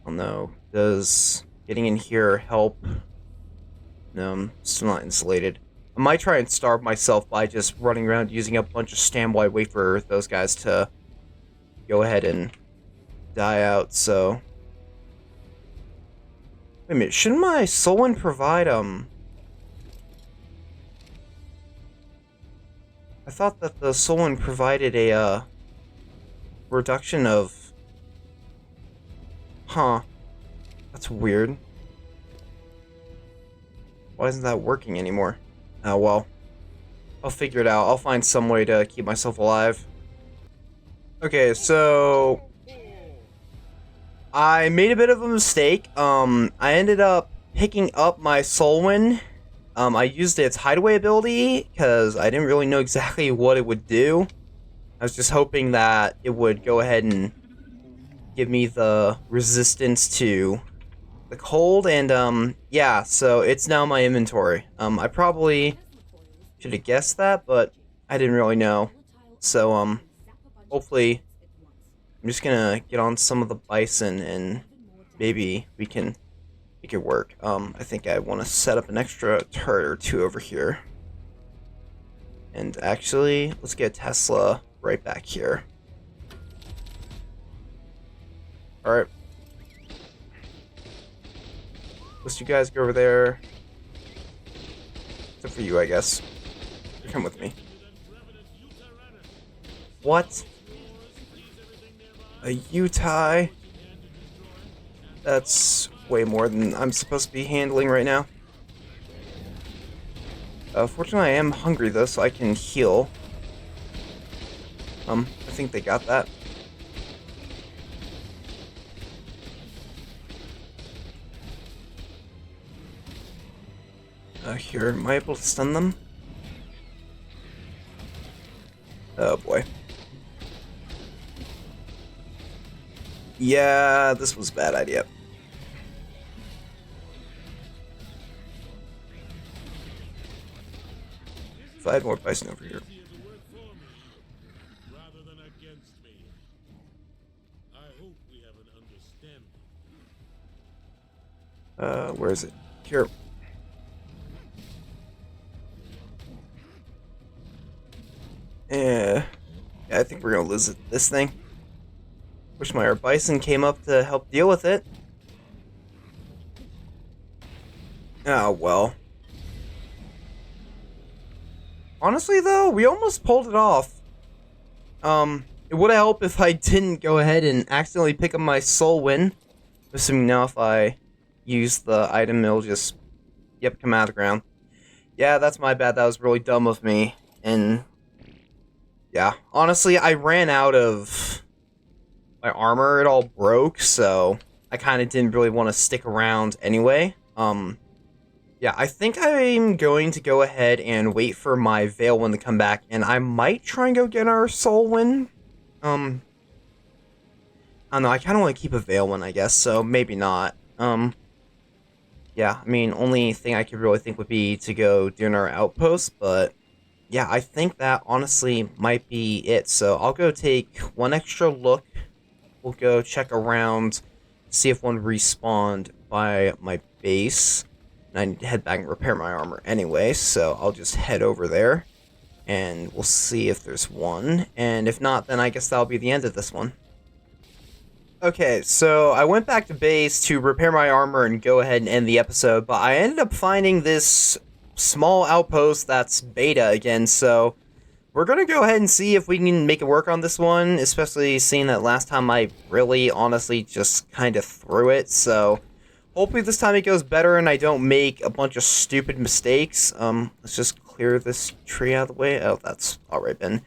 no. Does getting in here help? No, I'm still not insulated. I might try and starve myself by just running around using a bunch of stam while I wait for those guys to go ahead and die out, so... Wait a minute, shouldn't my Solwyn provide, I thought that the Solwyn provided a, reduction of... Huh. That's weird. Why isn't that working anymore? Oh, well. I'll figure it out. I'll find some way to keep myself alive. Okay, so... I made a bit of a mistake. I ended up picking up my Solwyn. I used its hideaway ability because I didn't really know exactly what it would do. I was just hoping that it would go ahead and give me the resistance to the cold, and yeah, so it's now in my inventory. I probably should have guessed that, but I didn't really know. So hopefully I'm just gonna get on some of the bison and maybe we can make it work. I think I want to set up an extra turret or two over here. And actually, let's get Tesla right back here. Alright. Let's you guys go over there. Except for you, I guess. Come with me. What? A U-tie? That's way more than I'm supposed to be handling right now. Fortunately, I am hungry, though, so I can heal. I think they got that. Here, am I able to stun them? Oh, boy. Yeah, this was a bad idea. If I had more bison over here. Rather than against me. I hope we have an understanding. Where is it? Here. Yeah, I think we're gonna lose this thing. Wish my bison came up to help deal with it. Oh, well. Honestly, though, we almost pulled it off. It would have helped if I didn't go ahead and accidentally pick up my Solwyn. Assuming now if I use the item, it'll just, yep, come out of the ground. Yeah, that's my bad. That was really dumb of me. And, yeah, honestly, I ran out of my armor. It all broke, so I kind of didn't really want to stick around anyway. Yeah, I think I'm going to go ahead and wait for my Veilwyn to come back, and I might try and go get our Solwyn. I don't know, I kind of want to keep a Veilwyn, I guess, so maybe not. Yeah, I mean, only thing I could really think would be to go do our Outpost, but yeah, I think that honestly might be it, so I'll go take one extra look. We'll go check around, see if one respawned by my base. And I need to head back and repair my armor anyway, so I'll just head over there. And we'll see if there's one. And if not, then I guess that'll be the end of this one. Okay, so I went back to base to repair my armor and go ahead and end the episode, but I ended up finding this small outpost that's beta again, so we're going to go ahead and see if we can make it work on this one, especially seeing that last time I really honestly just kind of threw it, so hopefully this time it goes better and I don't make a bunch of stupid mistakes. Let's just clear this tree out of the way. Oh, that's already been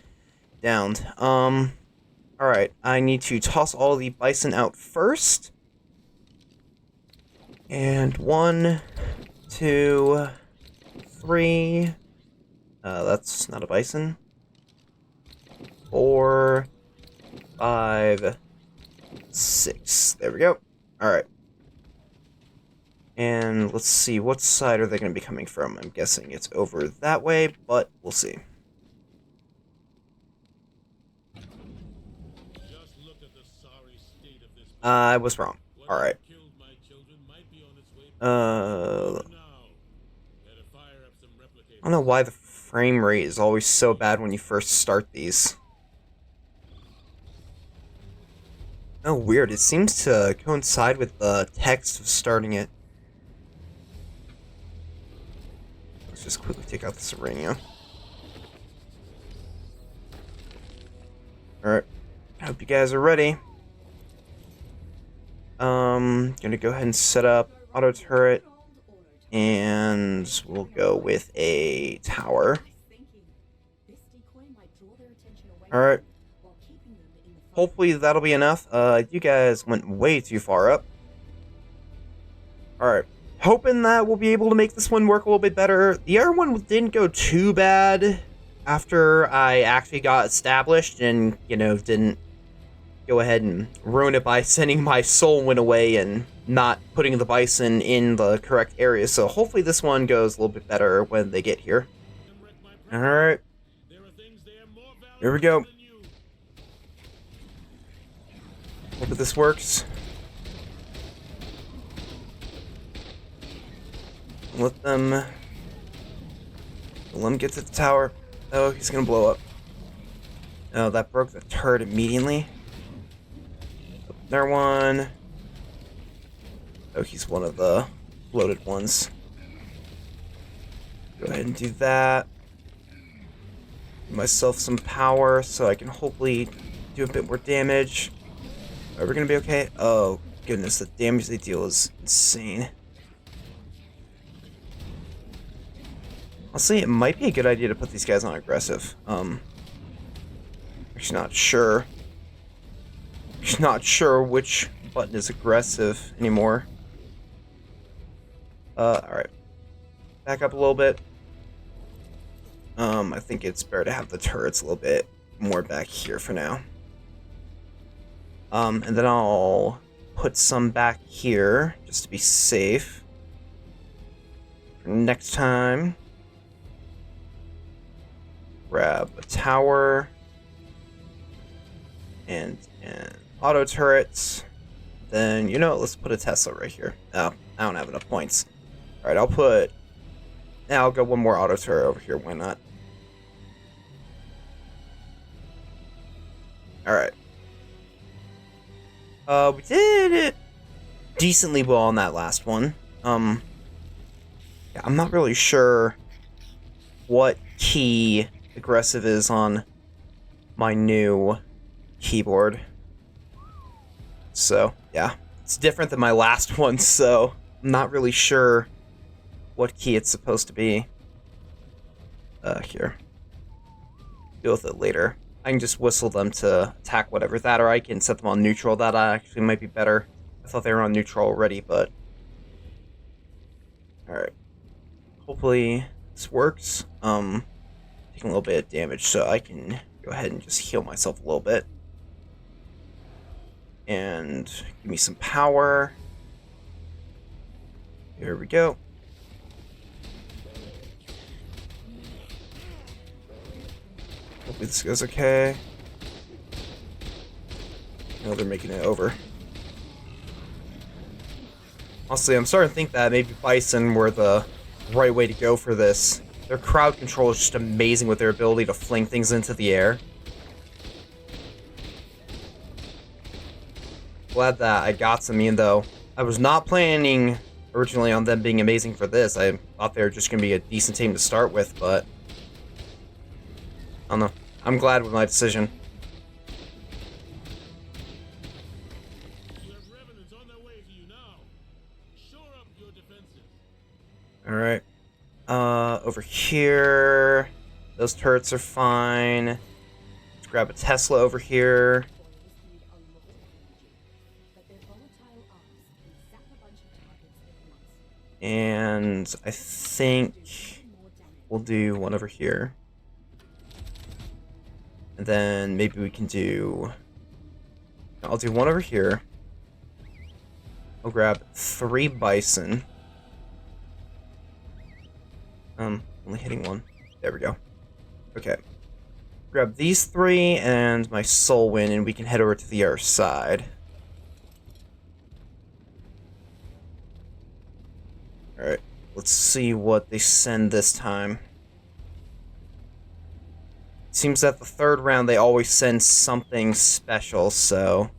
downed. Alright, I need to toss all the bison out first. And 1, 2, 3. That's not a bison. 4, 5, 6. There we go. Alright. And let's see, what side are they going to be coming from? I'm guessing it's over that way, but we'll see. Just look at the sorry state of this. I was wrong. Alright. I don't know why the frame rate is always so bad when you first start these. Oh, weird. It seems to coincide with the text of starting it. Let's just quickly take out this Serenia. Alright. I hope you guys are ready. Gonna go ahead and set up auto turret. And we'll go with a tower. Alright. Hopefully that'll be enough. You guys went way too far up. Alright. Hoping that we'll be able to make this one work a little bit better. The other one didn't go too bad after I actually got established and, you know, didn't go ahead and ruin it by sending my Solwyn away and not putting the bison in the correct area. So hopefully this one goes a little bit better when they get here. Alright. Here we go. Hope that this works. Let them get to the tower. Oh, he's gonna blow up. Oh, that broke the turret immediately. There one. Oh, he's one of the bloated ones. Go ahead and do that. Give myself some power so I can hopefully do a bit more damage. Are we gonna be okay? Oh, goodness, the damage they deal is insane. Honestly, it might be a good idea to put these guys on aggressive. Actually not sure. Actually not sure which button is aggressive anymore. Alright. Back up a little bit. I think it's better to have the turrets a little bit more back here for now. And then I'll put some back here, just to be safe. For next time. Grab a tower. And an auto turret. Then, you know, let's put a Tesla right here. Oh, I don't have enough points. Alright, I'll go one more auto turret over here, why not? Alright. We did it decently well on that last one. Yeah, I'm not really sure what key aggressive is on my new keyboard. So, yeah. It's different than my last one, so I'm not really sure what key it's supposed to be. Here. Deal with it later. I can just whistle them to attack whatever that, or I can set them on neutral. That actually might be better. I thought they were on neutral already, but... Alright. Hopefully this works. Taking a little bit of damage, so I can go ahead and just heal myself a little bit. And give me some power. Here we go. Hopefully this goes okay. No, they're making it over. Honestly, I'm starting to think that maybe Bison were the right way to go for this. Their crowd control is just amazing with their ability to fling things into the air. Glad that I got some, even though I was not planning originally on them being amazing for this. I thought they were just going to be a decent team to start with, but... I don't know. I'm glad with my decision. You have revenants on their way to you now. Shore up your defenses. Alright. Over here. Those turrets are fine. Let's grab a Tesla over here. And I think we'll do one over here. And then maybe we can do... I'll do one over here. I'll grab 3 Bison. Only hitting one. There we go. Okay. Grab these 3 and my Solwyn, and we can head over to the other side. Alright, let's see what they send this time. Seems that the third round they always send something special, so...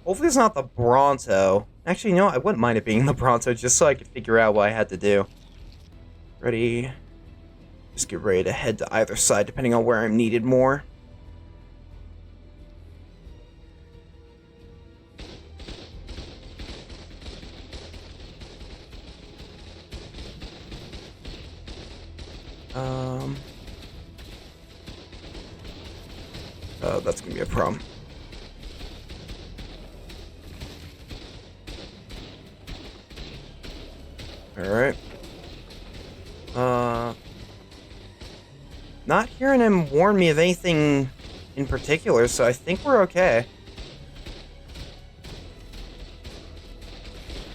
Hopefully it's not the Bronto. Actually, no, I wouldn't mind it being the Bronto, just so I could figure out what I had to do. Ready? Just get ready to head to either side, depending on where I'm needed more. Oh, that's gonna be a problem. Alright. Not hearing him warn me of anything in particular, so I think we're okay.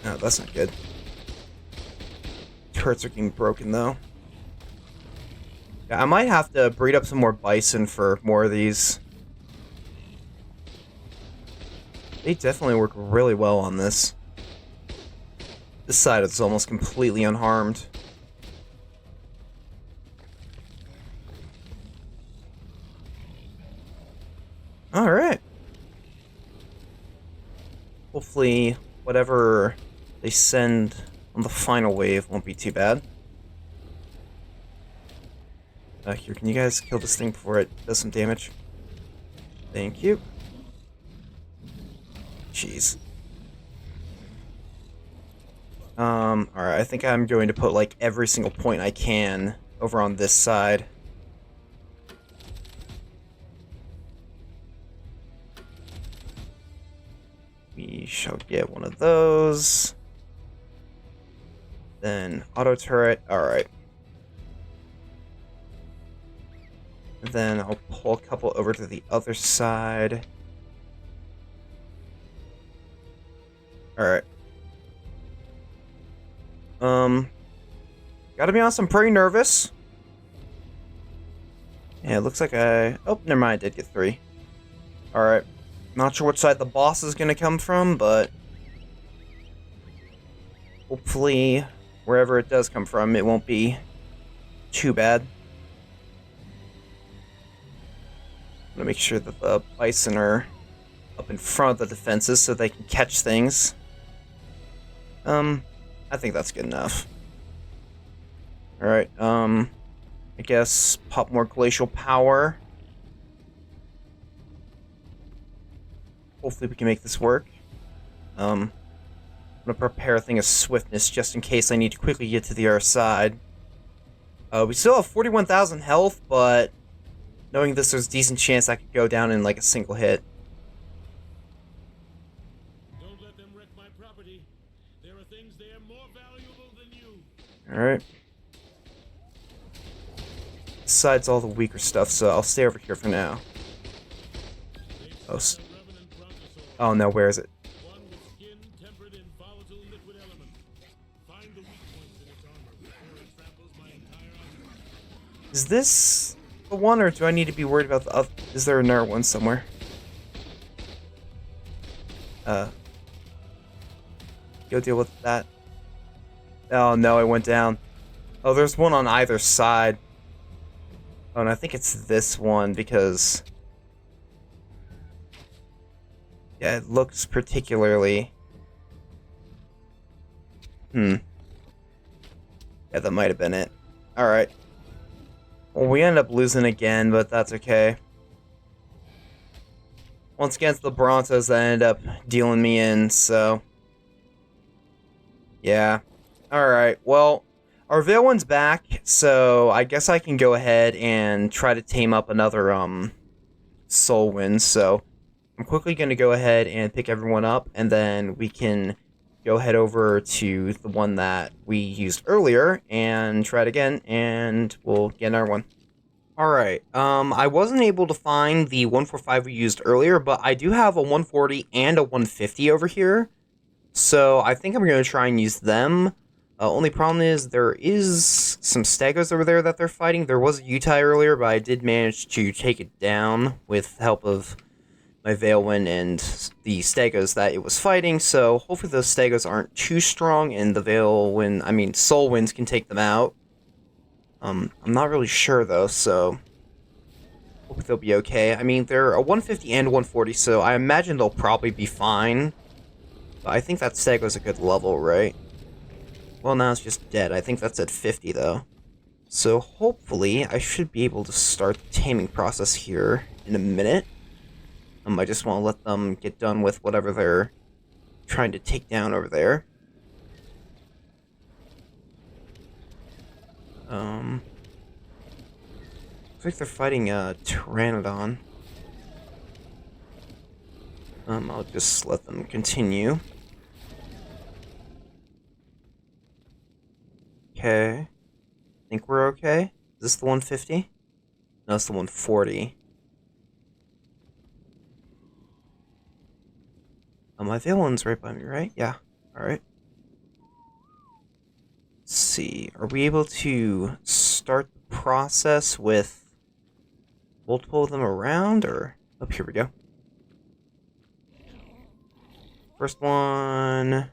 No, that's not good. Turrets are getting broken, though. Yeah, I might have to breed up some more Bison for more of these. They definitely work really well on this. This side is almost completely unharmed. Alright. Hopefully, whatever they send on the final wave won't be too bad. Here, can you guys kill this thing before it does some damage? Thank you. Jeez. Alright, I think I'm going to put, like, every single point I can over on this side. We shall get one of those. Then, auto turret, alright. Then I'll pull a couple over to the other side. Alright. Gotta be honest, I'm pretty nervous. Yeah, it looks like oh, never mind, I did get 3. Alright. Not sure which side the boss is gonna come from, but hopefully, wherever it does come from, it won't be too bad. I'm gonna make sure that the bison are up in front of the defenses so they can catch things. I think that's good enough. Alright, I guess pop more glacial power. Hopefully we can make this work. I'm gonna prepare a thing of swiftness just in case I need to quickly get to the other side. We still have 41,000 health, but knowing this, there's a decent chance I could go down in like a single hit. Don't let them wreck my property. There are things there more valuable than you. Alright. Besides all the weaker stuff, so I'll stay over here for now. Oh no, where is it? One with skin tempered in volatile liquid element. Find the weak points in its armor before it tramples my entire army. Is this the one, or do I need to be worried about the other? Is there another one somewhere? Go deal with that. Oh no, I went down. Oh, there's one on either side. Oh, and I think it's this one because... yeah, it looks particularly... Yeah, that might have been it. Alright. Well, we end up losing again, but that's okay. Once again, it's the Brontos that ended up dealing me in, so... yeah. Alright, well... our Veilwyn's back, so I guess I can go ahead and try to tame up another, Solwyn, so... I'm quickly going to go ahead and pick everyone up, and then we can go head over to the one that we used earlier, and try it again, and we'll get another one. Alright, I wasn't able to find the 145 we used earlier, but I do have a 140 and a 150 over here, so I think I'm going to try and use them. Only problem is there is some stegos over there that they're fighting. There was a Utai earlier, but I did manage to take it down with the help of my Veilwyn and the stegos that it was fighting, so hopefully those stegos aren't too strong and the Solwyns can take them out. I'm not really sure though, so hope they'll be okay. I mean, they're a 150 and 140, so I imagine they'll probably be fine. But I think that stego's a good level, right? Well, now it's just dead. I think that's at 50 though. So hopefully I should be able to start the taming process here in a minute. I just want to let them get done with whatever they're trying to take down over there. Looks like they're fighting a Pteranodon. I'll just let them continue. Okay. Think we're okay? Is this the 150? No, it's the 140. My Veilwyn's right by me, right? Yeah. Alright. Let's see. Are we able to start the process with multiple of them around, or... oh, here we go. First one.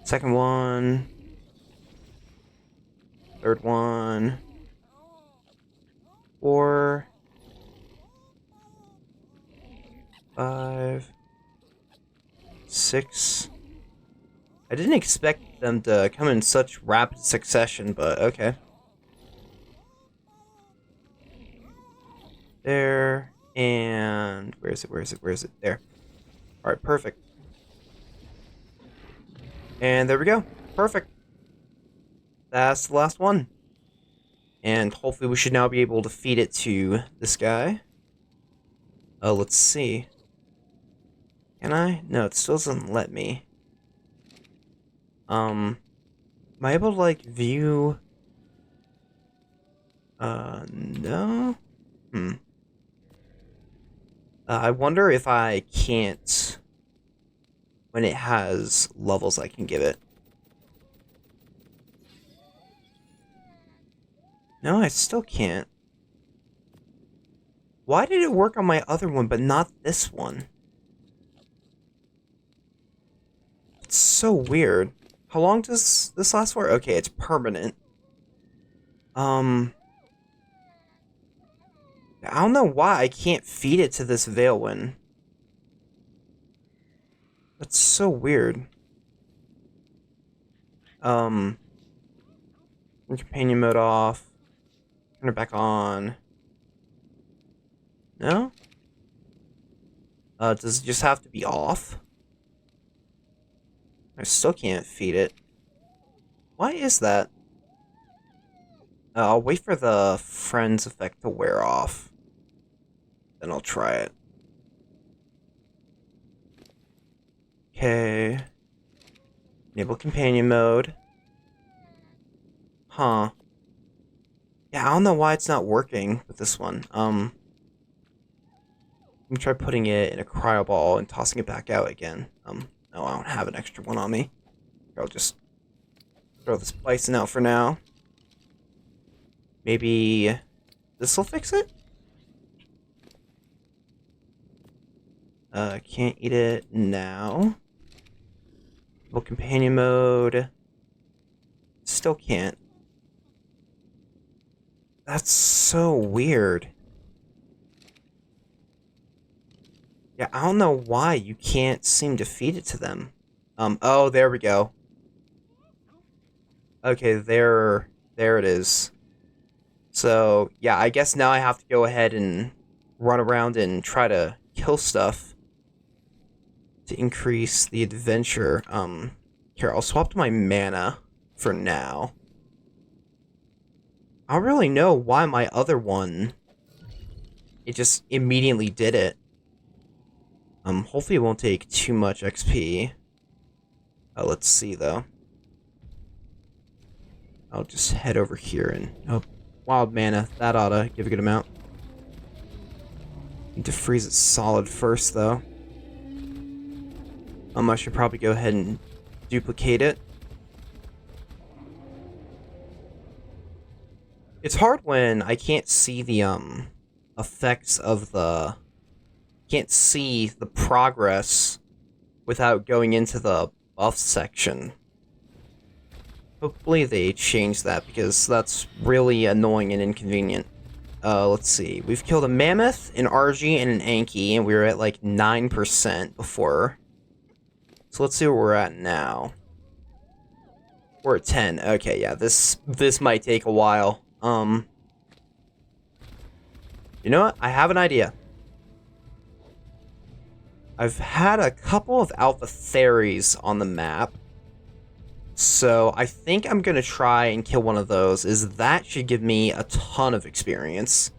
Second one. Third one. 4. 5. 6. I didn't expect them to come in such rapid succession, but okay. There. And where is it? Where is it? Where is it? There. Alright, perfect. And there we go. Perfect. That's the last one. And hopefully we should now be able to feed it to this guy. Let's see. Can I? No, it still doesn't let me. Am I able to, like, view... no? I wonder if I can't... when it has levels I can give it. No, I still can't. Why did it work on my other one, but not this one? It's so weird. How long does this last for? Okay, it's permanent. I don't know why I can't feed it to this Veilwyn. That's so weird. Turn companion mode off. Turn it back on. No? Does it just have to be off? I still can't feed it. Why is that? I'll wait for the friends effect to wear off. Then I'll try it. Okay. Enable companion mode. Huh. Yeah, I don't know why it's not working with this one. Let me try putting it in a cryo ball and tossing it back out again. No, I don't have an extra one on me. I'll just throw this bison out for now. Maybe this'll fix it? Can't eat it now. Well, companion mode. Still can't. That's so weird. Yeah, I don't know why you can't seem to feed it to them. Oh, there we go. Okay, there it is. So, yeah, I guess now I have to go ahead and run around and try to kill stuff to increase the adventure. Here, I'll swap to my mana for now. I don't really know why my other one, it just immediately did it. Hopefully it won't take too much XP. Let's see, though. I'll just head over here and... oh, wild mana. That oughta give a good amount. Need to freeze it solid first, though. I should probably go ahead and duplicate it. It's hard when I can't see the, effects of the... can't see the progress without going into the buff section. Hopefully they change that, because that's really annoying and inconvenient. Let's see. We've killed a mammoth, an RG, and an Anki, and we were at like 9% before. So let's see where we're at now. We're at 10. Okay, yeah, this might take a while. You know what? I have an idea. I've had a couple of alpha theories on the map, so I think I'm gonna try and kill one of those, as that should give me a ton of experience.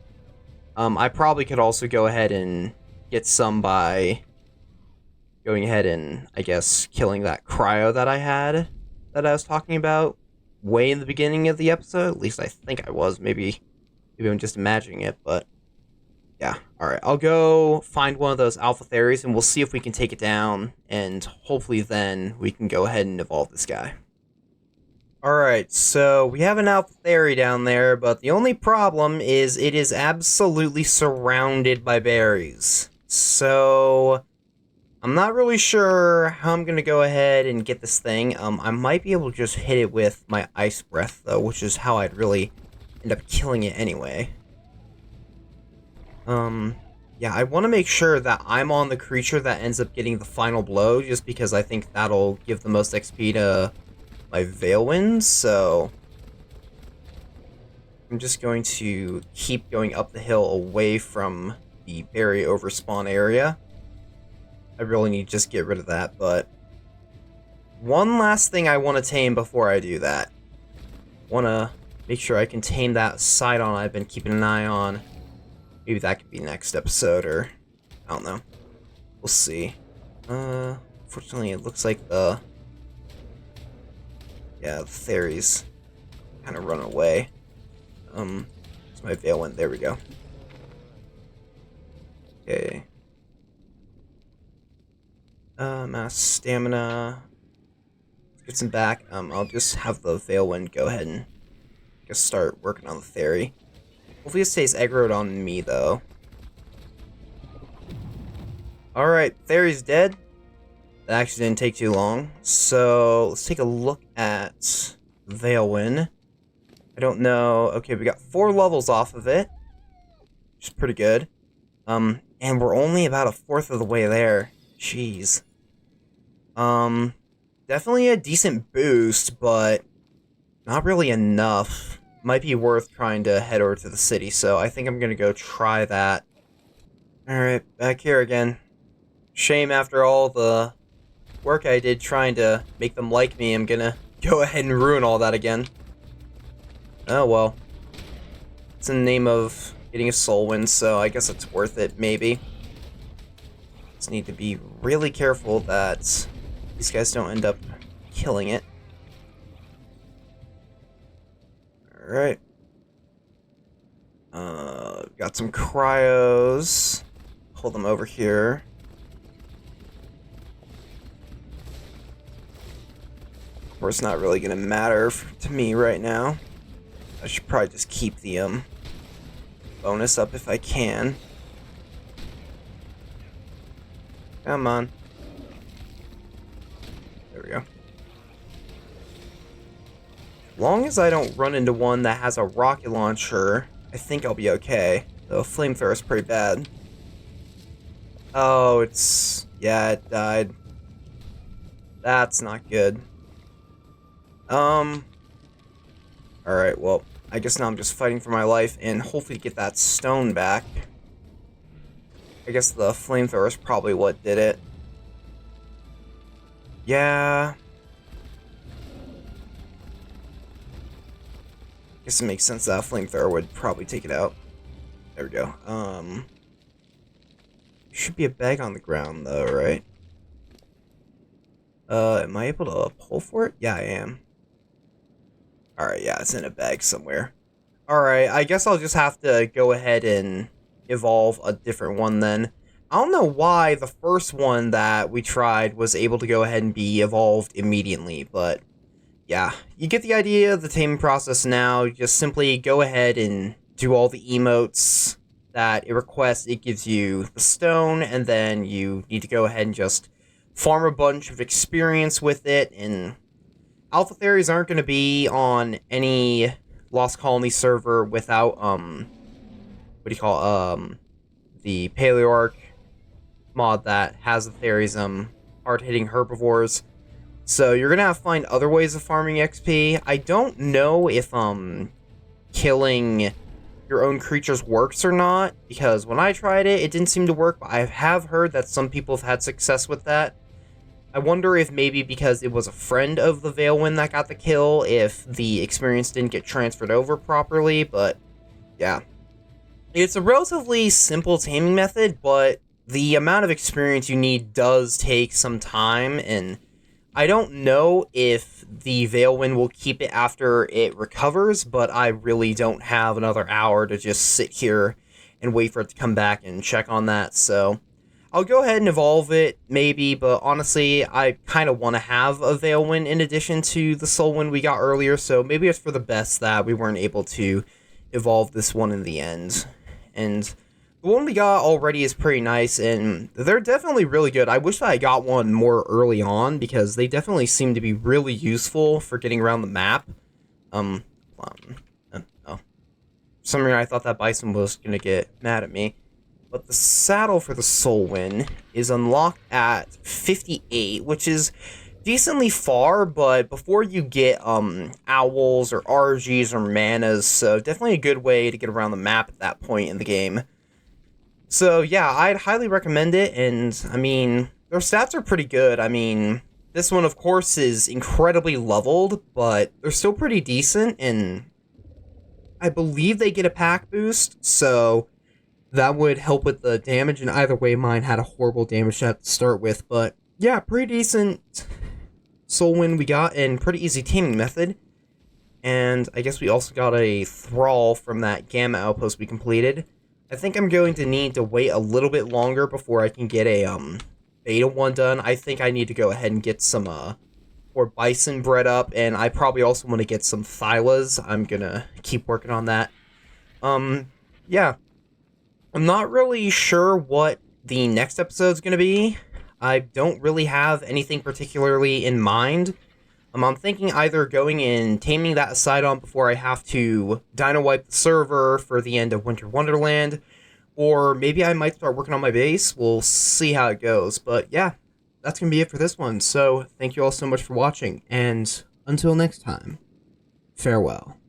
I probably could also go ahead and get some by going ahead and, I guess, killing that cryo that I had, that I was talking about way in the beginning of the episode. At least I think I was. Maybe I'm just imagining it, but yeah. Alright, I'll go find one of those alpha theories, and we'll see if we can take it down, and hopefully then we can go ahead and evolve this guy. Alright, so we have an alpha theory down there, but the only problem is it is absolutely surrounded by berries. So I'm not really sure how I'm gonna go ahead and get this thing. I might be able to just hit it with my ice breath, though, which is how I'd really end up killing it anyway. Yeah, I want to make sure that I'm on the creature that ends up getting the final blow, just because I think that'll give the most XP to my Veilwyn, so... I'm just going to keep going up the hill away from the berry overspawn area. I really need to just get rid of that, but one last thing I want to tame before I do that. Want to make sure I can tame that Sidon I've been keeping an eye on. Maybe that could be next episode, or I don't know. We'll see. Fortunately, it looks like the fairies kind of run away. It's my Veilwyn. There we go. Okay. Mass stamina. Let's get some back. I'll just have the Veilwyn go ahead and just start working on the fairy. Hopefully it stays aggroed on me, though. Alright, fairy's dead. That actually didn't take too long. So, let's take a look at Veilwyn. I don't know. Okay, we got 4 levels off of it, which is pretty good. And we're only about a fourth of the way there. Jeez. Definitely a decent boost, but not really enough. Might be worth trying to head over to the city, so I think I'm gonna go try that. Alright, back here again. Shame after all the work I did trying to make them like me, I'm gonna go ahead and ruin all that again. Oh well. It's in the name of getting a Solwyn, so I guess it's worth it, maybe. Just need to be really careful that these guys don't end up killing it. Alright. Got some cryos. Hold them over here. Of course, it's not really gonna matter to me right now. I should probably just keep the bonus up if I can. Come on. There we go. As long as I don't run into one that has a rocket launcher, I think I'll be okay. Though flamethrower is pretty bad. Oh, it's... yeah, it died. That's not good. Alright, well, I guess now I'm just fighting for my life and hopefully get that stone back. I guess the flamethrower is probably what did it. Yeah. Guess it makes sense that flamethrower would probably take it out. There we go. Should be a bag on the ground though, right? Am I able to pull for it? Yeah, I am. Alright, yeah, it's in a bag somewhere. Alright, I guess I'll just have to go ahead and evolve a different one then. I don't know why the first one that we tried was able to go ahead and be evolved immediately, but yeah, you get the idea of the taming process now. You just simply go ahead and do all the emotes that it requests. It gives you the stone, and then you need to go ahead and just farm a bunch of experience with it, and alpha theories aren't going to be on any Lost Colony server without, the Paleoark mod that has the fairies, hard-hitting herbivores. So you're gonna have to find other ways of farming XP. I don't know if, killing your own creatures works or not, because when I tried it, it didn't seem to work, but I have heard that some people have had success with that. I wonder if maybe because it was a friend of the Veilwyn that got the kill, if the experience didn't get transferred over properly, but yeah. It's a relatively simple taming method, but the amount of experience you need does take some time, and I don't know if the Veilwyn will keep it after it recovers, but I really don't have another hour to just sit here and wait for it to come back and check on that, so I'll go ahead and evolve it, maybe, but honestly, I kind of want to have a Veilwyn in addition to the Solwyn we got earlier, so maybe it's for the best that we weren't able to evolve this one in the end. And the one we got already is pretty nice, and they're definitely really good. I wish that I got one more early on, because they definitely seem to be really useful for getting around the map. Oh. For some reason I thought that bison was gonna get mad at me. But the saddle for the Solwyn is unlocked at 58, which is decently far, but before you get owls or RGs or manas, so definitely a good way to get around the map at that point in the game. So yeah, I'd highly recommend it, and I mean, their stats are pretty good. I mean, this one of course is incredibly leveled, but they're still pretty decent, and I believe they get a pack boost, so that would help with the damage, and either way mine had a horrible damage stat to start with, but yeah, pretty decent Solwyn we got, and pretty easy taming method. And I guess we also got a thrall from that Gamma outpost we completed. I think I'm going to need to wait a little bit longer before I can get a beta one done. I think I need to go ahead and get some more bison bred up, and I probably also want to get some thylas. I'm gonna keep working on that. Yeah. I'm not really sure what the next episode's gonna be. I don't really have anything particularly in mind. I'm thinking either going and taming that Sidon before I have to dino wipe the server for the end of Winter Wonderland, or maybe I might start working on my base. We'll see how it goes. But yeah, that's going to be it for this one. So thank you all so much for watching, and until next time, farewell.